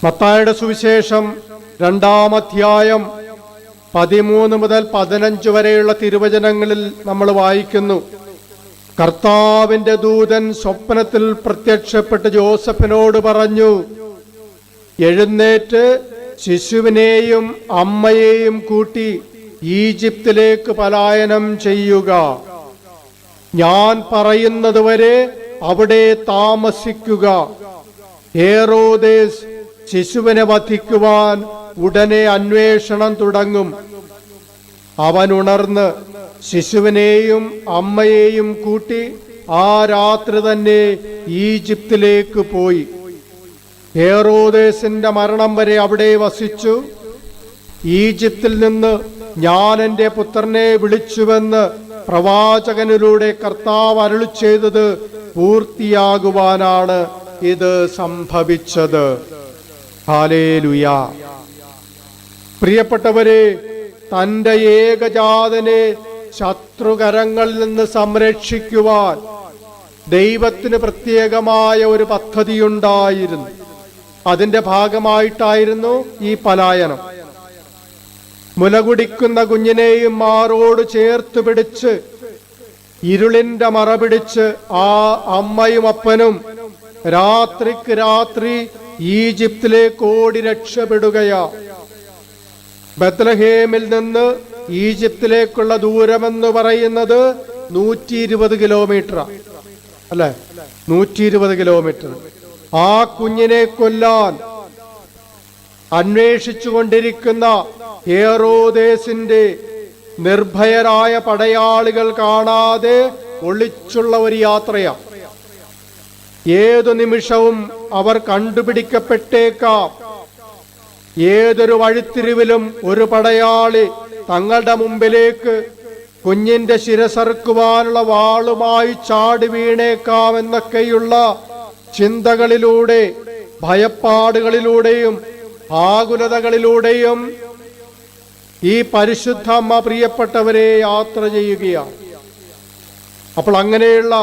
മത്തായിയുടെ സുവിശേഷം 2-ാം അധ്യായം 13 മുതൽ 15 വരെയുള്ള തിരുവചനങ്ങളിൽ നമ്മൾ വായിക്കുന്നു, കർത്താവിന്റെ ദൂതൻ സ്വപ്നത്തിൽ പ്രത്യക്ഷപ്പെട്ട് ജോസഫിനോട് പറഞ്ഞു, എഴുന്നേറ്റ് ശിശുവിനെയും അമ്മയെയും കൂട്ടി ഈജിപ്തിലേക്ക് പലായനം ചെയ്യുക. ഞാൻ പറയുന്നതുവരെ അവിടെ താമസിക്കുക. ഹേറോദേസ് ശിശുവിനെ വധിക്കുവാൻ ഉടനെ അന്വേഷണം തുടങ്ങും. അവൻ ഉണർന്ന് ശിശുവിനെയും അമ്മയെയും കൂട്ടി ആ രാത്രി തന്നെ ഈജിപ്തിലേക്ക് പോയി. ഹേറോദേസിന്റെ മരണം വരെ അവിടെ വസിച്ചു. ഈജിപ്തിൽ നിന്ന് ഞാൻ എൻ്റെ പുത്രനെ വിളിച്ചുവെന്ന് പ്രവാചകനിലൂടെ കർത്താവ് അരുളി ചെയ്തത് പൂർത്തിയാകുവാനാണ് ഇത് സംഭവിച്ചത്. ഹല്ലേലൂയ. പ്രിയപ്പെട്ടവരെ, തന്റെ ഏകജാതനെ ശത്രുകരങ്ങളിൽ നിന്ന് സംരക്ഷിക്കുവാൻ ദൈവത്തിന് പ്രത്യേകമായ ഒരു പദ്ധതിയുണ്ടായിരുന്നു. അതിന്റെ ഭാഗമായിട്ടായിരുന്നു ഈ പലായനം. മുലകുടിക്കുന്ന കുഞ്ഞിനെയും മാറോട് ചേർത്ത് പിടിച്ച് ഇരുളിന്റെ മറ പിടിച്ച് ആ അമ്മയും അപ്പനും രാത്രിക്ക് രാത്രി ഈജിപ്തിലേക്ക് ഓടി രക്ഷപ്പെടുകയാ. ബത്ലഹേമിൽ നിന്ന് ഈജിപ്തിലേക്കുള്ള ദൂരമെന്ന് പറയുന്നത് 120 കിലോമീറ്റർ അല്ലെ, 120 കിലോമീറ്റർ. ആ കുഞ്ഞിനെ കൊല്ലാൻ അന്വേഷിച്ചുകൊണ്ടിരിക്കുന്ന ഹേറോദേസിന്റെ നിർഭയരായ പടയാളികൾ കാണാതെ ഒളിച്ചുള്ള ഒരു യാത്രയാ. ഏതു നിമിഷവും അവർ കണ്ടുപിടിക്കപ്പെട്ടേക്കാം. ഏതൊരു വഴിത്തിരിവിലും ഒരു പടയാളി തങ്ങളുടെ മുമ്പിലേക്ക് കുഞ്ഞിന്റെ ശിരസറുക്കുവാനുള്ള വാളുമായി ചാടി വീണേക്കാമെന്നൊക്കെയുള്ള ചിന്തകളിലൂടെ, ഭയപ്പാടുകളിലൂടെയും ആകുലതകളിലൂടെയും ഈ പരിശുദ്ധ അമ്മ പ്രിയപ്പെട്ടവരെ യാത്ര ചെയ്യുകയാണ്. അപ്പോൾ അങ്ങനെയുള്ള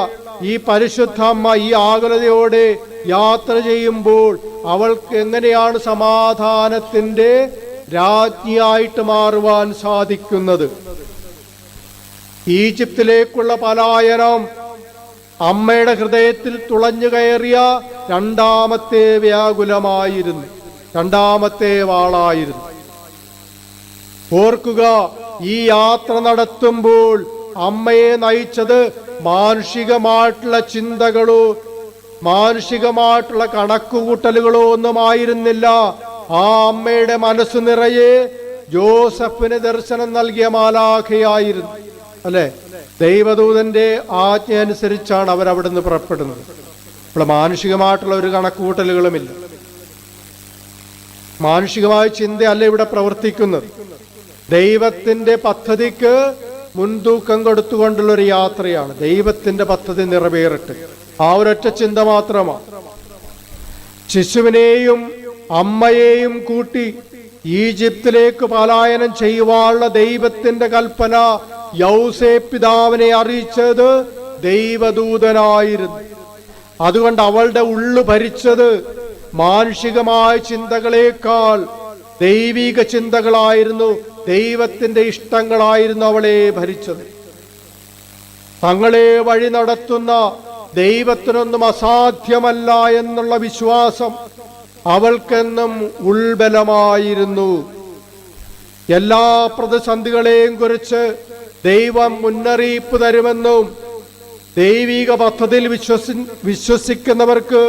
ഈ പരിശുദ്ധ അമ്മ ഈ ആകുലതയോടെ യാത്ര ചെയ്യുമ്പോൾ അവൾക്ക് എങ്ങനെയാണ് സമാധാനത്തിന്റെ രാജ്ഞിയായിട്ട് മാറുവാൻ സാധിക്കുന്നത്? ഈജിപ്തിലേക്കുള്ള പലായനം അമ്മയുടെ ഹൃദയത്തിൽ തുളഞ്ഞു കയറിയ രണ്ടാമത്തെ വ്യാകുലമായിരുന്നു, രണ്ടാമത്തെ വാളായിരുന്നു. ഓർക്കുക, ഈ യാത്ര നടത്തുമ്പോൾ അമ്മയെ നയിച്ചത് മാനുഷികമായിട്ടുള്ള ചിന്തകളോ മാനുഷികമായിട്ടുള്ള കണക്കുകൂട്ടലുകളോ ഒന്നുമായിരുന്നില്ല. ആ അമ്മയുടെ മനസ്സ് നിറയെ ജോസഫിന് ദർശനം നൽകിയ മാലാഖയായിരുന്നു. അല്ലെ, ദൈവദൂതന്റെ ആജ്ഞ അനുസരിച്ചാണ് അവരവിടുന്ന് പുറപ്പെടുന്നത്. അപ്പോൾ മാനുഷികമായിട്ടുള്ള ഒരു കണക്കുകൂട്ടലുകളുമില്ല, മാനുഷികമായ ചിന്തയല്ല ഇവിടെ പ്രവർത്തിക്കുന്നത്. ദൈവത്തിന്റെ പദ്ധതിക്ക് മുൻതൂക്കം കൊടുത്തുകൊണ്ടുള്ളൊരു യാത്രയാണ്. ദൈവത്തിന്റെ പദ്ധതി നിറവേറട്ടെ, ആ ഒരൊറ്റ ചിന്ത മാത്രമാണ്. ശിശുവിനെയും അമ്മയെയും കൂട്ടി ഈജിപ്തിലേക്ക് പലായനം ചെയ്യുവാനുള്ള ദൈവത്തിന്റെ കൽപ്പന യൗസേപ്പ് പിതാവിനെ അറിയിച്ചത് ദൈവദൂതനായിരുന്നു. അതുകൊണ്ട് അവളുടെ ഉള്ളു ഭരിച്ചത് മാനുഷികമായ ചിന്തകളേക്കാൾ ദൈവിക ചിന്തകളായിരുന്നു, ദൈവത്തിന്റെ ഇഷ്ടങ്ങളായിരുന്നു അവളെ ഭരിച്ചത്. തങ്ങളെ വഴി നടത്തുന്ന ദൈവത്തിനൊന്നും അസാധ്യമല്ല എന്നുള്ള വിശ്വാസം അവൾക്കെന്നും ഉൾബലമായിരുന്നു. എല്ലാ പ്രതിസന്ധികളെയും കുറിച്ച് ദൈവം മുന്നറിയിപ്പ് തരുമെന്നും ദൈവിക പദ്ധതിയിൽ വിശ്വസിക്കുന്നവർക്ക്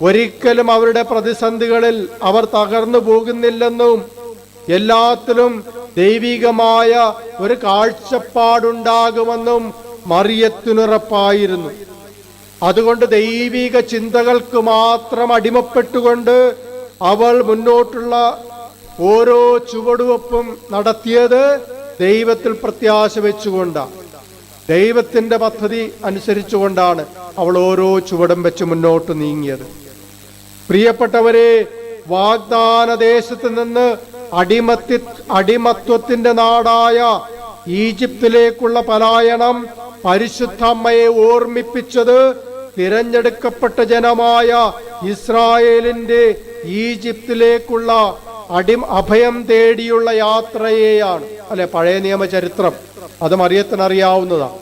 ഒരിക്കലും അവരുടെ പ്രതിസന്ധികളിൽ അവർ തകർന്നു പോകുന്നില്ലെന്നും എല്ലാത്തിലും ദൈവികമായ ഒരു കാഴ്ചപ്പാടുണ്ടാകുമെന്നും മറിയത്തിനുറപ്പായിരുന്നു. അതുകൊണ്ട് ദൈവിക ചിന്തകൾക്ക് മാത്രം അടിമപ്പെട്ടുകൊണ്ട് അവൾ മുന്നോട്ടുള്ള ഓരോ ചുവടുവെപ്പും നടത്തിയത് ദൈവത്തിൽ പ്രത്യാശ വെച്ചുകൊണ്ടാണ്, ദൈവത്തിന്റെ പദ്ധതി അനുസരിച്ചുകൊണ്ടാണ് അവൾ ഓരോ ചുവടും വെച്ച് മുന്നോട്ട് നീങ്ങിയത്. പ്രിയപ്പെട്ടവരെ, വാഗ്ദാന ദേശത്ത് നിന്ന് അടിമത്വത്തിന്റെ നാടായ ഈജിപ്തിലേക്കുള്ള പലായനം പരിശുദ്ധ അമ്മയെ ഓർമ്മിപ്പിച്ചത് തിരഞ്ഞെടുക്കപ്പെട്ട ജനമായ ഇസ്രായേലിന്റെ ഈജിപ്തിലേക്കുള്ള അഭയം തേടിയുള്ള യാത്രയെയാണ്. അല്ലെ, പഴയ നിയമ ചരിത്രം അത് മറിയത്തിന് അറിയാവുന്നതാണ്.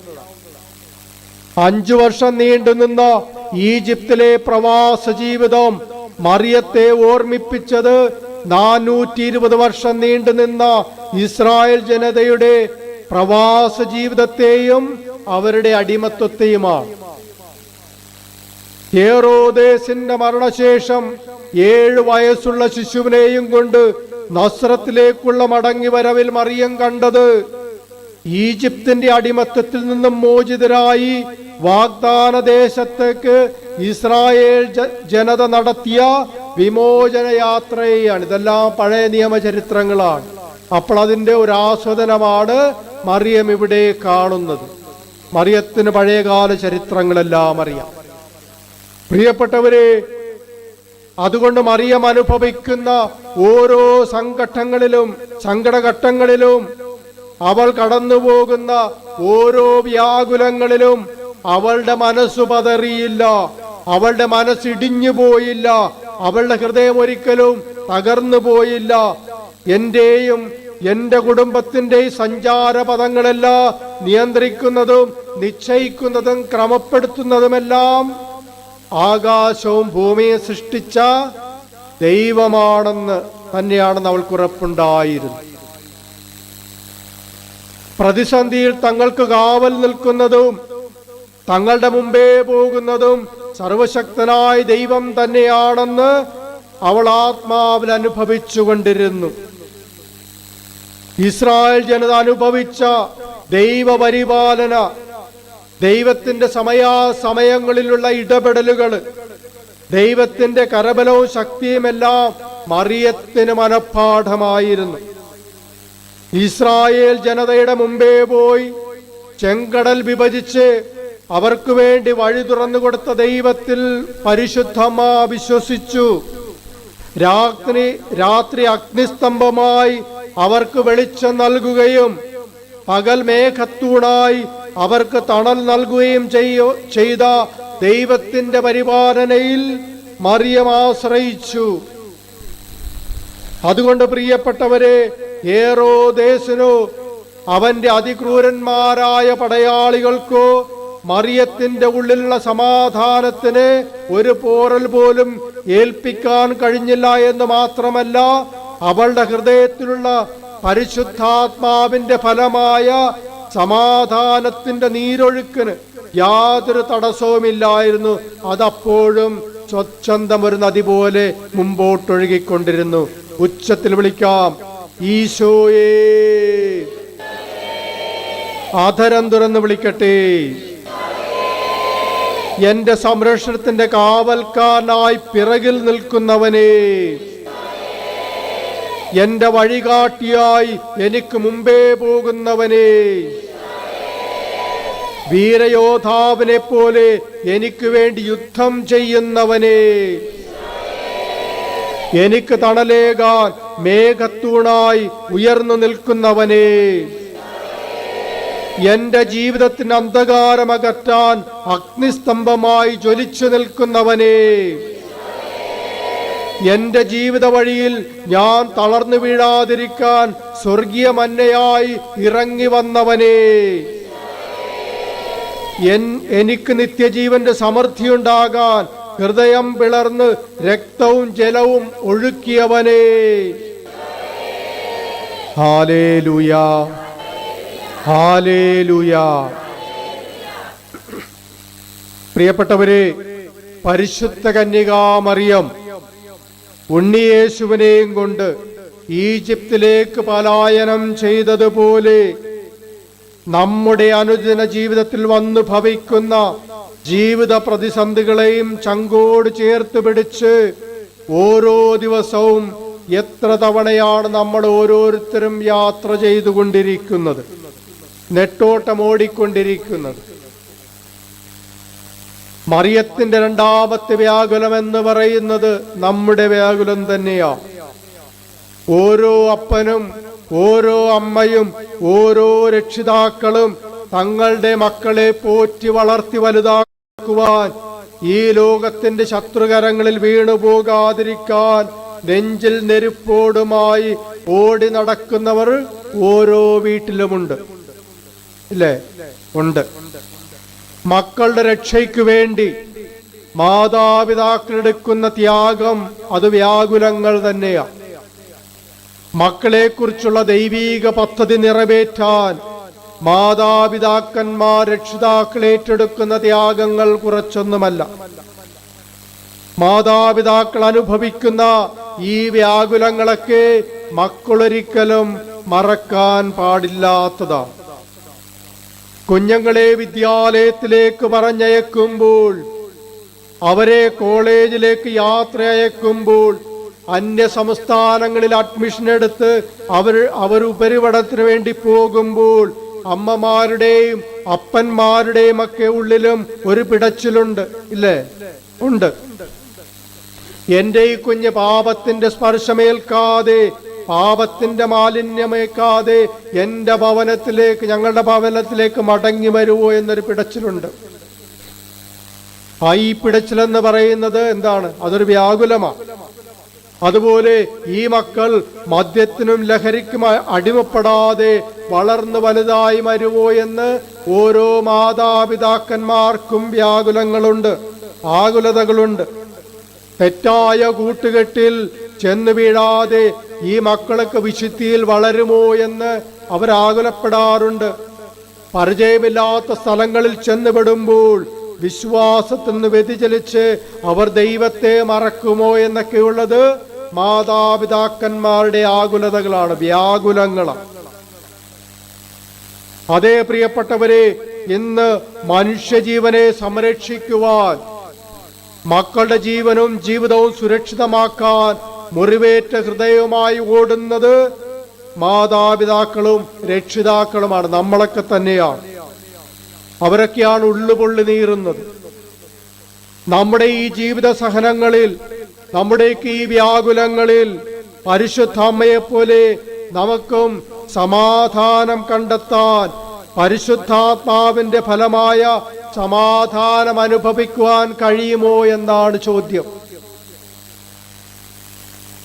5 വർഷം നീണ്ടുനിന്ന ഈജിപ്തിലെ പ്രവാസ ജീവിതം മറിയത്തെ ഓർമ്മിപ്പിച്ചത് 420 വർഷം നീണ്ടുനിന്ന ഇസ്രായേൽ ജനതയുടെ പ്രവാസ ജീവിതത്തെയും അവരുടെ അടിമത്വത്തെയുമാണ്. ഹേറോദേസിന്റെ മരണശേഷം 7 വയസ്സുള്ള ശിശുവിനെയും കൊണ്ട് നസ്രത്തിലേക്കുള്ള മടങ്ങിവരവിൽ മറിയം കണ്ടത് ഈജിപ്തിന്റെ അടിമത്തത്തിൽ നിന്നും മോചിതരായി വാഗ്ദാന ദേശത്തേക്ക് ഇസ്രായേൽ ജനത നടത്തിയ വിമോചന യാത്രയാണ്. ഇതെല്ലാം പഴയ നിയമ ചരിത്രങ്ങളാണ്. അപ്പോൾ അതിന്റെ ഒരു ആസ്വാദനമാണ് മറിയം ഇവിടെ കാണുന്നത്. മറിയത്തിന് പഴയകാല ചരിത്രങ്ങളെല്ലാം അറിയാം. പ്രിയപ്പെട്ടവരെ, അതുകൊണ്ട് മറിയം അനുഭവിക്കുന്ന ഓരോ സങ്കടഘട്ടങ്ങളിലും അവൾ കടന്നുപോകുന്ന ഓരോ വ്യാകുലങ്ങളിലും അവളുടെ മനസ്സു പതറിയില്ല, അവളുടെ മനസ്സിടിഞ്ഞു പോയില്ല, അവളുടെ ഹൃദയം ഒരിക്കലും തകർന്നു പോയില്ല. എന്റെയും എന്റെ കുടുംബത്തിന്റെ സഞ്ചാരപഥങ്ങളെല്ലാം നിയന്ത്രിക്കുന്നതും നിശ്ചയിക്കുന്നതും ക്രമപ്പെടുത്തുന്നതുമെല്ലാം ആകാശവും ഭൂമിയെ സൃഷ്ടിച്ച ദൈവമാണെന്ന് തന്നെയാണെന്ന് അവൾക്ക് ഉറപ്പുണ്ടായിരുന്നു. പ്രതിസന്ധിയിൽ തങ്ങൾക്ക് കാവൽ നിൽക്കുന്നതും തങ്ങളുടെ മുമ്പേ പോകുന്നതും സർവശക്തനായ ദൈവം തന്നെയാണെന്ന് അവൾ ആത്മാവിൽ അനുഭവിച്ചുകൊണ്ടിരുന്നു. ഇസ്രായേൽ ജനത അനുഭവിച്ച ദൈവപരിപാലന, ദൈവത്തിന്റെ സമയാസമയങ്ങളിലുള്ള ഇടപെടലുകൾ, ദൈവത്തിന്റെ കരബലവും ശക്തിയുമെല്ലാം മറിയത്തിന് മനഃപ്പാഠമായിരുന്നു. ഇസ്രായേൽ ജനതയുടെ മുമ്പേ പോയി ചെങ്കടൽ വിഭജിച്ച് അവർക്ക് വേണ്ടി വഴി തുറന്നു കൊടുത്ത ദൈവത്തിൽ പരിശുദ്ധമാ വിശ്വസിച്ചു. രാത്രി അഗ്നിസ്തംഭമായി അവർക്ക് വെളിച്ചം നൽകുകയും പകൽ മേഘത്തൂണായി അവർക്ക് തണൽ നൽകുകയും ചെയ്ത ദൈവത്തിന്റെ പരിപാലനയിൽ മറിയം ആശ്രയിച്ചു. അതുകൊണ്ട് പ്രിയപ്പെട്ടവരെ, ഹേറോദേസിനോ അവന്റെ അതിക്രൂരന്മാരായ പടയാളികൾക്കോ മറിയത്തിന്റെ ഉള്ളിലുള്ള സമാധാനത്തിന് ഒരു പോറൽ പോലും ഏൽപ്പിക്കാൻ കഴിഞ്ഞില്ല എന്ന് മാത്രമല്ല, അവളുടെ ഹൃദയത്തിലുള്ള പരിശുദ്ധാത്മാവിന്റെ ഫലമായ സമാധാനത്തിന്റെ നീരൊഴുക്കിന് യാതൊരു തടസ്സവുമില്ലായിരുന്നു. അതപ്പോഴും സ്വച്ഛന്തം ഒരു നദി പോലെ മുമ്പോട്ടൊഴുകിക്കൊണ്ടിരുന്നു. ഉച്ചത്തിൽ വിളിക്കാം, ഈശോയേ. ആധരം തുറന്ന് വിളിക്കട്ടെ, എന്റെ സംരക്ഷണത്തിന്റെ കാവൽക്കാരനായി പിറകിൽ നിൽക്കുന്നവനെ, എന്റെ വഴികാട്ടിയായി എനിക്ക് മുമ്പേ പോകുന്നവനെ, വീരയോദ്ധാവിനെ പോലെ എനിക്ക് വേണ്ടി യുദ്ധം ചെയ്യുന്നവനെ, എനിക്ക് തണലേകാൻ മേഘത്തൂണായി ഉയർന്നു നിൽക്കുന്നവനെ, എന്റെ ജീവിതത്തിന് അന്ധകാരമകറ്റാൻ അഗ്നിസ്തംഭമായി ജ്വലിച്ചു നിൽക്കുന്നവനെ, എന്റെ ജീവിത വഴിയിൽ ഞാൻ തളർന്നു വീഴാതിരിക്കാൻ സ്വർഗീയ മന്നയായി ഇറങ്ങി വന്നവനെ, എനിക്ക് നിത്യജീവന്റെ സമൃദ്ധിയുണ്ടാകാൻ ഹൃദയം പിളർന്ന് രക്തവും ജലവും ഒഴുക്കിയവനെ. ഹല്ലേലൂയ, ഹല്ലേലൂയ. പ്രിയപ്പെട്ടവരെ, പരിശുദ്ധ കന്യകാ മറിയം ഉണ്ണിയേശുവിനെയും കൊണ്ട് ഈജിപ്തിലേക്ക് പലായനം ചെയ്തതുപോലെ നമ്മുടെ അനുദിന ജീവിതത്തിൽ വന്നു ഭവിക്കുന്ന ജീവിത പ്രതിസന്ധികളെയും ചങ്കോട് ചേർത്ത് പിടിച്ച് ഓരോ ദിവസവും എത്ര തവണയാണ് നമ്മൾ ഓരോരുത്തരും യാത്ര ചെയ്തുകൊണ്ടിരിക്കുന്നത്, നെട്ടോട്ടമോടിക്കൊണ്ടിരിക്കുന്നത്. മറിയത്തിന്റെ രണ്ടാമത്തെ വ്യാകുലം എന്ന് പറയുന്നത് നമ്മുടെ വ്യാകുലം തന്നെയാണ്. ഓരോ അപ്പനും ഓരോ അമ്മയും ഓരോ രക്ഷിതാക്കളും തങ്ങളുടെ മക്കളെ പോറ്റി വളർത്തി വലുതാക്കുവാൻ, ഈ ലോകത്തിന്റെ ശത്രുകരങ്ങളിൽ വീണുപോകാതിരിക്കാൻ നെഞ്ചിൽ നെരുപ്പോടുമായി ഓടി നടക്കുന്നവർ ഓരോ വീട്ടിലുമുണ്ട്, ഇല്ലേ? ഉണ്ട്. മക്കളുടെ രക്ഷയ്ക്ക് വേണ്ടി മാതാപിതാക്കളെടുക്കുന്ന ത്യാഗം അത് വ്യാകുലങ്ങൾ തന്നെയാണ്. മക്കളെക്കുറിച്ചുള്ള ദൈവീക പദ്ധതി നിറവേറ്റാൻ മാതാപിതാക്കന്മാർ രക്ഷിതാക്കൾ ഏറ്റെടുക്കുന്ന ത്യാഗങ്ങൾ കുറച്ചൊന്നുമല്ല. മാതാപിതാക്കൾ അനുഭവിക്കുന്ന ഈ വ്യാകുലങ്ങളൊക്കെ മക്കളൊരിക്കലും മറക്കാൻ പാടില്ലാത്തതാണ്. കുഞ്ഞുങ്ങളെ വിദ്യാലയത്തിലേക്ക് പറഞ്ഞയക്കുമ്പോൾ, അവരെ കോളേജിലേക്ക് യാത്ര അയക്കുമ്പോൾ, അന്യ സംസ്ഥാനങ്ങളിൽ അഡ്മിഷൻ എടുത്ത് അവർ ഉപരിപഠനത്തിന് വേണ്ടി പോകുമ്പോൾ അമ്മമാരുടെയും അപ്പന്മാരുടെയും ഒക്കെ ഉള്ളിലും ഒരു പിടച്ചിലുണ്ട്, ഇല്ലേ? ഉണ്ട്. എന്റെ ഈ കുഞ്ഞ് പാപത്തിന്റെ സ്പർശമേൽക്കാതെ, പാപത്തിന്റെ മാലിന്യമേക്കാതെ എന്റെ ഭവനത്തിലേക്ക്, ഞങ്ങളുടെ ഭവനത്തിലേക്ക് മടങ്ങി വരുവോ എന്നൊരു പിടച്ചിലുണ്ട്. ഈ പിടച്ചിലെന്ന് പറയുന്നത് എന്താണ്? അതൊരു വ്യാകുലമാണ്. അതുപോലെ ഈ മക്കൾ മദ്യത്തിനും ലഹരിക്കും അടിമപ്പെടാതെ വളർന്ന് വലുതായി വരുവോ എന്ന് ഓരോ മാതാപിതാക്കന്മാർക്കും വ്യാകുലങ്ങളുണ്ട്, ആകുലതകളുണ്ട്. തെറ്റായ കൂട്ടുകെട്ടിൽ ചെന്ന് വീഴാതെ ഈ മക്കളൊക്കെ വിശുദ്ധിയിൽ വളരുമോ എന്ന് അവരാകുലപ്പെടാറുണ്ട്. പരിചയമില്ലാത്ത സ്ഥലങ്ങളിൽ ചെന്നുപെടുമ്പോൾ വിശ്വാസത്തിൽ നിന്ന് വ്യതിചലിച്ച് അവർ ദൈവത്തെ മറക്കുമോ എന്നൊക്കെയുള്ളത് മാതാപിതാക്കന്മാരുടെ ആകുലതകളാണ്, വ്യാകുലങ്ങളാണ്. അതേ പ്രിയപ്പെട്ടവരെ, ഇന്ന് മനുഷ്യജീവനെ സംരക്ഷിക്കുവാൻ, മക്കളുടെ ജീവനും ജീവിതവും സുരക്ഷിതമാക്കാൻ മുറിവേറ്റ ഹൃദയവുമായി ഓടുന്നത് മാതാപിതാക്കളും രക്ഷിതാക്കളുമാണ്, നമ്മളൊക്കെ തന്നെയാണ്. അവരൊക്കെയാണ് ഉള്ളുപൊള്ളി നീറുന്നത്. നമ്മുടെ ഈ ജീവിത സഹനങ്ങളിൽ, നമ്മുടെയൊക്കെ ഈ വ്യാകുലങ്ങളിൽ പരിശുദ്ധ അമ്മയെപ്പോലെ നമുക്കും സമാധാനം കണ്ടെത്താൻ, പരിശുദ്ധാത്മാവിന്റെ ഫലമായ സമാധാനം അനുഭവിക്കുവാൻ കഴിയുമോ എന്നാണ് ചോദ്യം,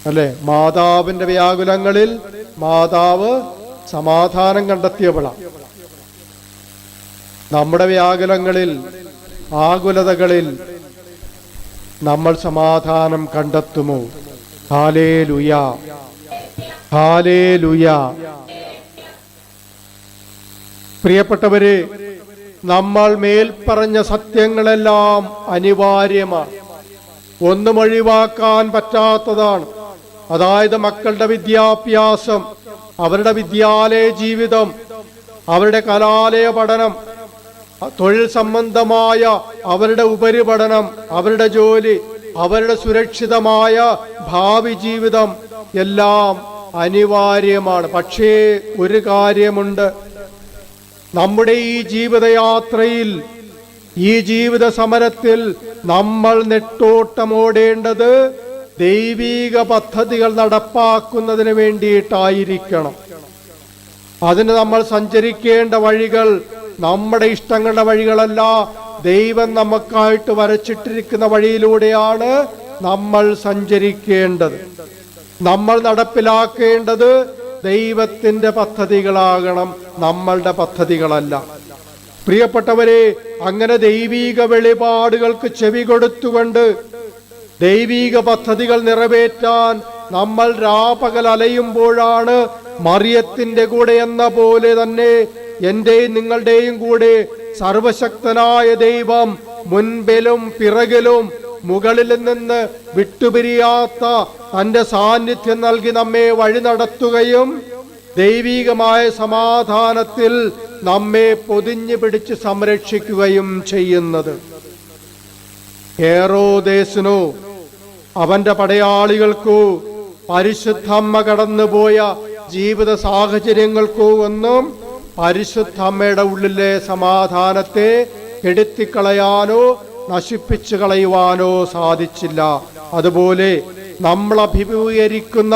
അല്ലെ? മാതാവിന്റെ വ്യാകുലങ്ങളിൽ മാതാവ് സമാധാനം കണ്ടെത്തിയവളാണ്. നമ്മുടെ വ്യാകുലങ്ങളിൽ, ആകുലതകളിൽ നമ്മൾ സമാധാനം കണ്ടെത്തുമോ? ഹല്ലേലൂയ, ഹല്ലേലൂയ. പ്രിയപ്പെട്ടവരെ, നമ്മൾ മേൽപ്പറഞ്ഞ സത്യങ്ങളെല്ലാം അനിവാര്യമാണ്, ഒന്നും ഒഴിവാക്കാൻ പറ്റാത്തതാണ്. അതായത് മക്കളുടെ വിദ്യാഭ്യാസം, അവരുടെ വിദ്യാലയ ജീവിതം, അവരുടെ കലാലയ പഠനം, തൊഴിൽ സംബന്ധമായ അവരുടെ ഉപരിപഠനം, അവരുടെ ജോലി, അവരുടെ സുരക്ഷിതമായ ഭാവി ജീവിതം എല്ലാം അനിവാര്യമാണ്. പക്ഷേ ഒരു കാര്യമുണ്ട്, നമ്മുടെ ഈ ജീവിതയാത്രയിൽ, ഈ ജീവിത സമരത്തിൽ നമ്മൾ നെട്ടോട്ടമോടേണ്ടത് ദൈവീക പദ്ധതികൾ നടപ്പാക്കുന്നതിന് വേണ്ടിയിട്ടായിരിക്കണം. അതിന് നമ്മൾ സഞ്ചരിക്കേണ്ട വഴികൾ നമ്മുടെ ഇഷ്ടങ്ങളുടെ വഴികളല്ല, ദൈവം നമുക്കായിട്ട് വരച്ചിട്ടിരിക്കുന്ന വഴിയിലൂടെയാണ് നമ്മൾ സഞ്ചരിക്കേണ്ടത്. നമ്മൾ നടപ്പിലാക്കേണ്ടത് ദൈവത്തിന്റെ പദ്ധതികളാകണം, നമ്മളുടെ പദ്ധതികളല്ല. പ്രിയപ്പെട്ടവരെ, അങ്ങനെ ദൈവീക വെളിപാടുകൾക്ക് ചെവി കൊടുത്തുകൊണ്ട് ദൈവീക പദ്ധതികൾ നിറവേറ്റാൻ നമ്മൾ രാപകൽ അലയുമ്പോഴാണ് മറിയത്തിന്റെ കൂടെ എന്ന പോലെ തന്നെ എന്റെയും നിങ്ങളുടെയും കൂടെ സർവശക്തനായ ദൈവം മുൻപിലും പിറകിലും മുകളിൽ നിന്ന് വിട്ടുപിരിയാത്ത തന്റെ സാന്നിധ്യം നൽകി നമ്മെ വഴി നടത്തുകയും ദൈവീകമായ സമാധാനത്തിൽ നമ്മെ പൊതിഞ്ഞു പിടിച്ച് സംരക്ഷിക്കുകയും ചെയ്യുന്നത്. ഹേറോദേസിനോ അവന്റെ പടയാളികൾക്കോ പരിശുദ്ധമ്മ കടന്നുപോയ ജീവിത സാഹചര്യങ്ങൾക്കോ ഒന്നും പരിശുദ്ധമ്മയുടെ ഉള്ളിലെ സമാധാനത്തെ കെടുത്തിക്കളയാനോ നശിപ്പിച്ചു കളയുവാനോ സാധിച്ചില്ല. അതുപോലെ നമ്മൾ അഭിമുഖീകരിക്കുന്ന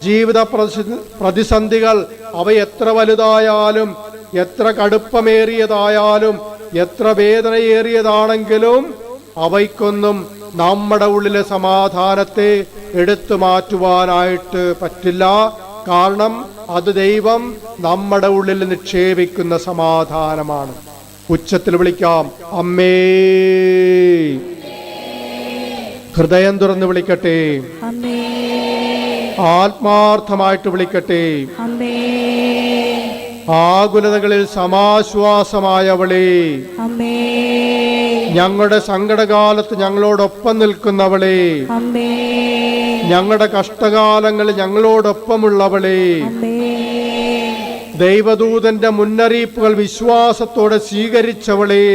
ജീവിത പ്രതിസന്ധികൾ അവ എത്ര വലുതായാലും, എത്ര കടുപ്പമേറിയതായാലും, എത്ര വേദനയേറിയതാണെങ്കിലും അവയ്ക്കൊന്നും നമ്മുടെ ഉള്ളിലെ സമാധാനത്തെ എടുത്തു മാറ്റുവാനായിട്ട് പറ്റില്ല. കാരണം അത് ദൈവം നമ്മുടെ ഉള്ളിൽ നിക്ഷേപിക്കുന്ന സമാധാനമാണ്. ഉച്ചത്തിൽ വിളിക്കാം, അമ്മേ. ഹൃദയം തുറന്ന് വിളിക്കട്ടെ, ആത്മാർത്ഥമായിട്ട് വിളിക്കട്ടെ. ആകുലതകളിൽ സമാശ്വാസമായവളെ, ഞങ്ങളുടെ സങ്കടകാലത്ത് ഞങ്ങളോടൊപ്പം നിൽക്കുന്നവളെ, ഞങ്ങളുടെ കഷ്ടകാലങ്ങളിൽ ഞങ്ങളോടൊപ്പമുള്ളവളെ, ദൈവദൂതന്റെ മുന്നറിയിപ്പുകൾ വിശ്വാസത്തോടെ സ്വീകരിച്ചവളെ,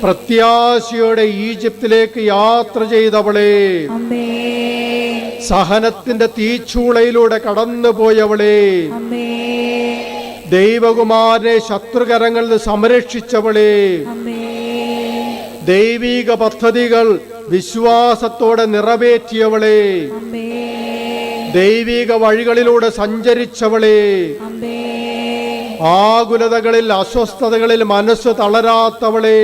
പ്രത്യാശയോടെ ഈജിപ്തിലേക്ക് യാത്ര ചെയ്തവളെ, സഹനത്തിന്റെ തീച്ചൂളയിലൂടെ കടന്നുപോയവളെ, ദൈവകുമാരനെ ശത്രുകരങ്ങളിൽ നിന്ന് സംരക്ഷിച്ചവളെ, ദൈവിക പദ്ധതികൾ വിശ്വാസത്തോടെ നിറവേറ്റിയവളെ, ദൈവിക വഴികളിലൂടെ സഞ്ചരിച്ചവളെ, ആകുലതകളിൽ അസ്വസ്ഥതകളിൽ മനസ്സ് തളരാത്തവളെ,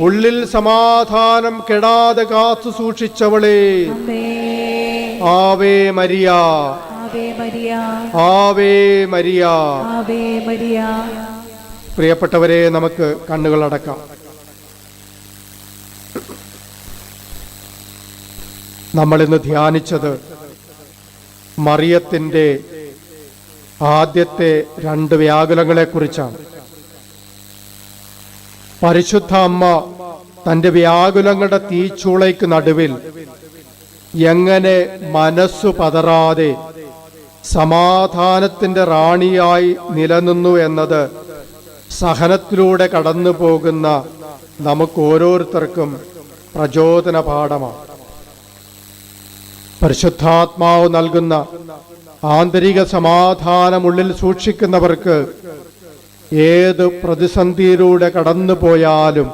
ഉള്ളിൽ സമാധാനം കെടാതെ കാത്തു സൂക്ഷിച്ചവളെ, ആവേ മരിയ, ആവേ മരിയ. പ്രിയപ്പെട്ടവരെ, നമുക്ക് കണ്ണുകളടക്കാം. നമ്മളിന്ന് ധ്യാനിച്ചത് മറിയത്തിന്റെ ആദ്യത്തെ 2 വ്യാകുലങ്ങളെക്കുറിച്ചാണ്. പരിശുദ്ധ അമ്മ തന്റെ വ്യാകുലങ്ങളുടെ തീച്ചൂളയ്ക്ക് നടുവിൽ എങ്ങനെ മനസ്സു പതറാതെ സമാധാനത്തിന്റെ റാണിയായി നിലനിന്നു എന്നത് സഹനത്തിലൂടെ കടന്നു പോകുന്ന നമുക്ക് ഓരോരുത്തർക്കും പ്രചോദന പാഠമാണ്. പരിശുദ്ധാത്മാവ് നൽകുന്ന ആന്തരിക സമാധാനമുള്ളിൽ സൂക്ഷിക്കുന്നവർക്ക് ഏത് പ്രതിസന്ധിയിലൂടെ കടന്നു പോയാലും,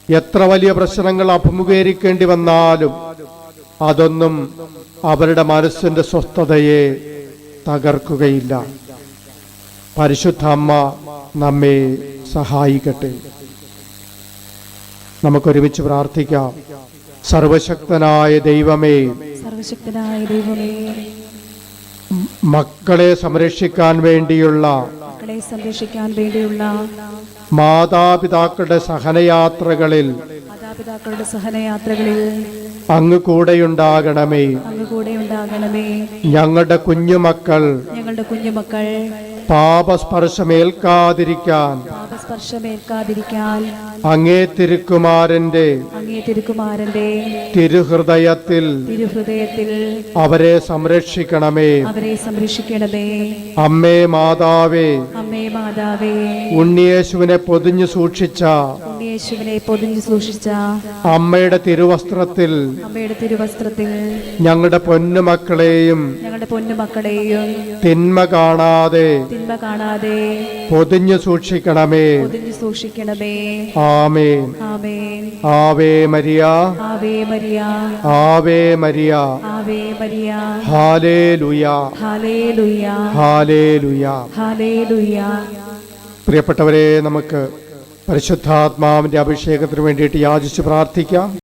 എത്ര വലിയ പ്രശ്നങ്ങൾ അഭിമുഖീകരിക്കേണ്ടി വന്നാലും അതൊന്നും അവരുടെ മനസ്സിന്റെ സ്വസ്ഥതയെ തകർക്കുകയില്ല. പരിശുദ്ധ അമ്മ നമ്മെ സഹായിക്കട്ടെ. നമുക്കൊരുമിച്ച് പ്രാർത്ഥിക്കാം. സർവശക്തനായ ദൈവമേ, മക്കളെ സംരക്ഷിക്കാൻ വേണ്ടിയുള്ള മാതാപിതാക്കളുടെ സഹനയാത്രകളിൽ അങ്ങ് കൂടെയുണ്ടാകണമേ. ഞങ്ങളുടെ കുഞ്ഞുമക്കൾ പാപസ്പർശമേൽക്കാതിരിക്കാൻ അങ്ങേ തിരുക്കുമാരന്റെ തിരുഹൃദയത്തിൽ അവരെ സംരക്ഷിക്കണമേ. അമ്മേ മാതാവേ, ഉണ്ണിയേശുവിനെ പൊതിഞ്ഞു സൂക്ഷിച്ച അമ്മയുടെ തിരുവസ്ത്രത്തിൽ ഞങ്ങളുടെ പൊന്നുമക്കളെയും തിന്മ കാണാതെ പൊതിഞ്ഞു സൂക്ഷിക്കണമേ. ആമേൻ. Ave Maria, Ave Maria, hallelujah, ഹല്ലേലൂയ. പ്രിയപ്പെട്ടവരെ, നമുക്ക് പരിശുദ്ധാത്മാവിന്റെ അഭിഷേകത്തിന് വേണ്ടിയിട്ട് യാചിച്ച് പ്രാർത്ഥിക്കാം.